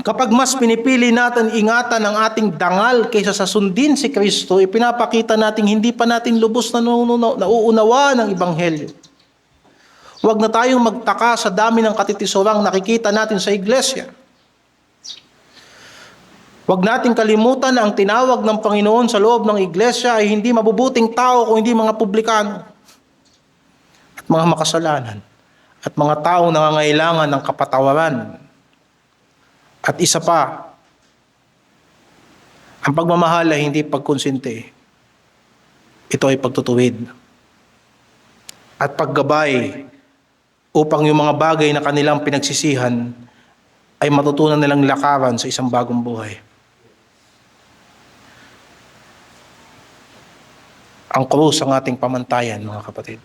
Kapag mas pinipili natin ingatan ang ating dangal kaysa sa sundin si Kristo, ipinapakita natin hindi pa natin lubos na nauunawa ng Ebanghelyo. Huwag na tayong magtaka sa dami ng katitisurang nakikita natin sa iglesia. Huwag nating kalimutan na ang tinawag ng Panginoon sa loob ng iglesia ay hindi mabubuting tao kung hindi mga publikano at mga makasalanan at mga taong nangangailangan ng kapatawaran. At isa pa, ang pagmamahal ay hindi pagkonsente. Ito ay pagtutuwid. At paggabay upang yung mga bagay na kanilang pinagsisihan ay matutunan nilang lakaran sa isang bagong buhay. Ang krus ang ating pamantayan, mga kapatid.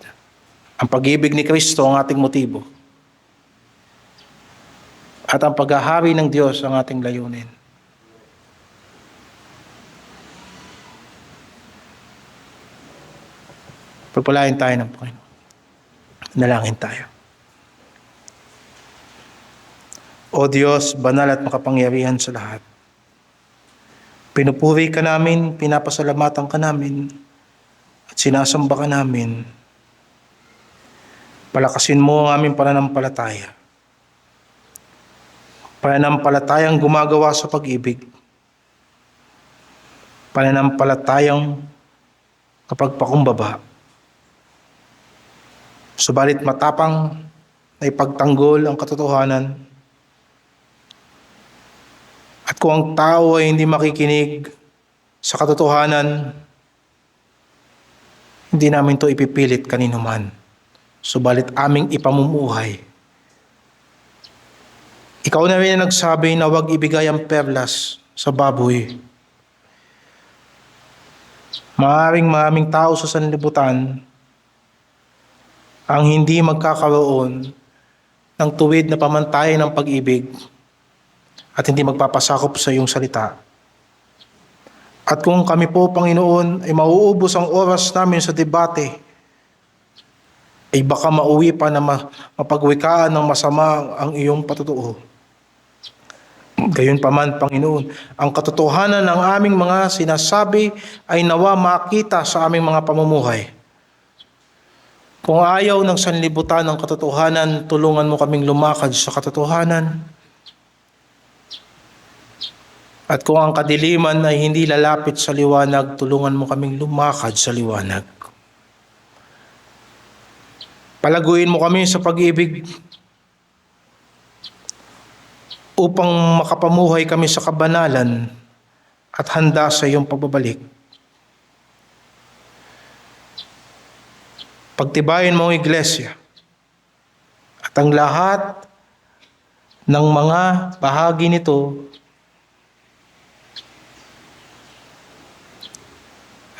Ang pag-ibig ni Kristo ang ating motibo. At ang paghahari ng Diyos ang ating layunin. Pagpalain tayo ng Panginoon. Nalangin tayo. O Diyos, banal at makapangyarihan sa lahat. Pinupuri ka namin, pinapasalamatan ka namin, at sinasamba ka namin. Palakasin mo ang aming pananampalataya. Pananampalatayang gumagawa sa pag-ibig. Pananampalatayang kapagpakumbaba. Subalit matapang na ipagtanggol ang katotohanan. At kung ang tao ay hindi makikinig sa katotohanan, hindi namin ito ipipilit kanino man. Subalit aming ipamumuhay. Ikaw na rin ang nagsabi na huwag ibigay ang perlas sa baboy. Maraming tao sa sanlibutan ang hindi magkakaroon ng tuwid na pamantayan ng pag-ibig at hindi magpapasakop sa iyong salita. At kung kami po, Panginoon, ay mauubos ang oras namin sa debate, ay baka mauwi pa na mapagwikaan ng masama ang iyong patutuo. Gayunpaman, Panginoon, ang katotohanan ng aming mga sinasabi ay nawa makita sa aming mga pamumuhay. Kung ayaw ng sanlibutan ng katotohanan, tulungan mo kaming lumakad sa katotohanan. At kung ang kadiliman ay hindi lalapit sa liwanag, tulungan mo kaming lumakad sa liwanag. Palaguin mo kami sa pag-ibig upang makapamuhay kami sa kabanalan at handa sa iyong pagbabalik. Pagtibayin mo ang iglesia at ang lahat ng mga bahagi nito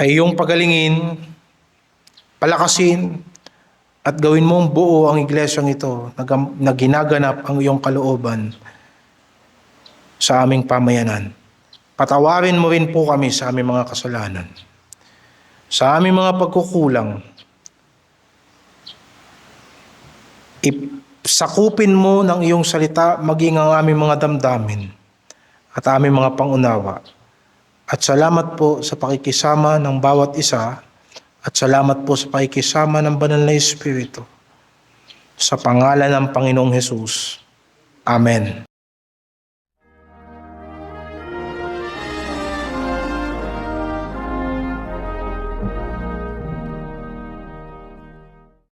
ay iyong pagalingin, palakasin, at gawin mong buo ang iglesyang ito na ginaganap ang iyong kalooban sa aming pamayanan. Patawarin mo rin po kami sa aming mga kasalanan, sa aming mga pagkukulang. Sakupin mo ng iyong salita maging ang aming mga damdamin at aming mga pangunawa. At salamat po sa pakikisama ng bawat isa at salamat po sa pakikisama ng Banal na Espiritu. Sa pangalan ng Panginoong Hesus. Amen.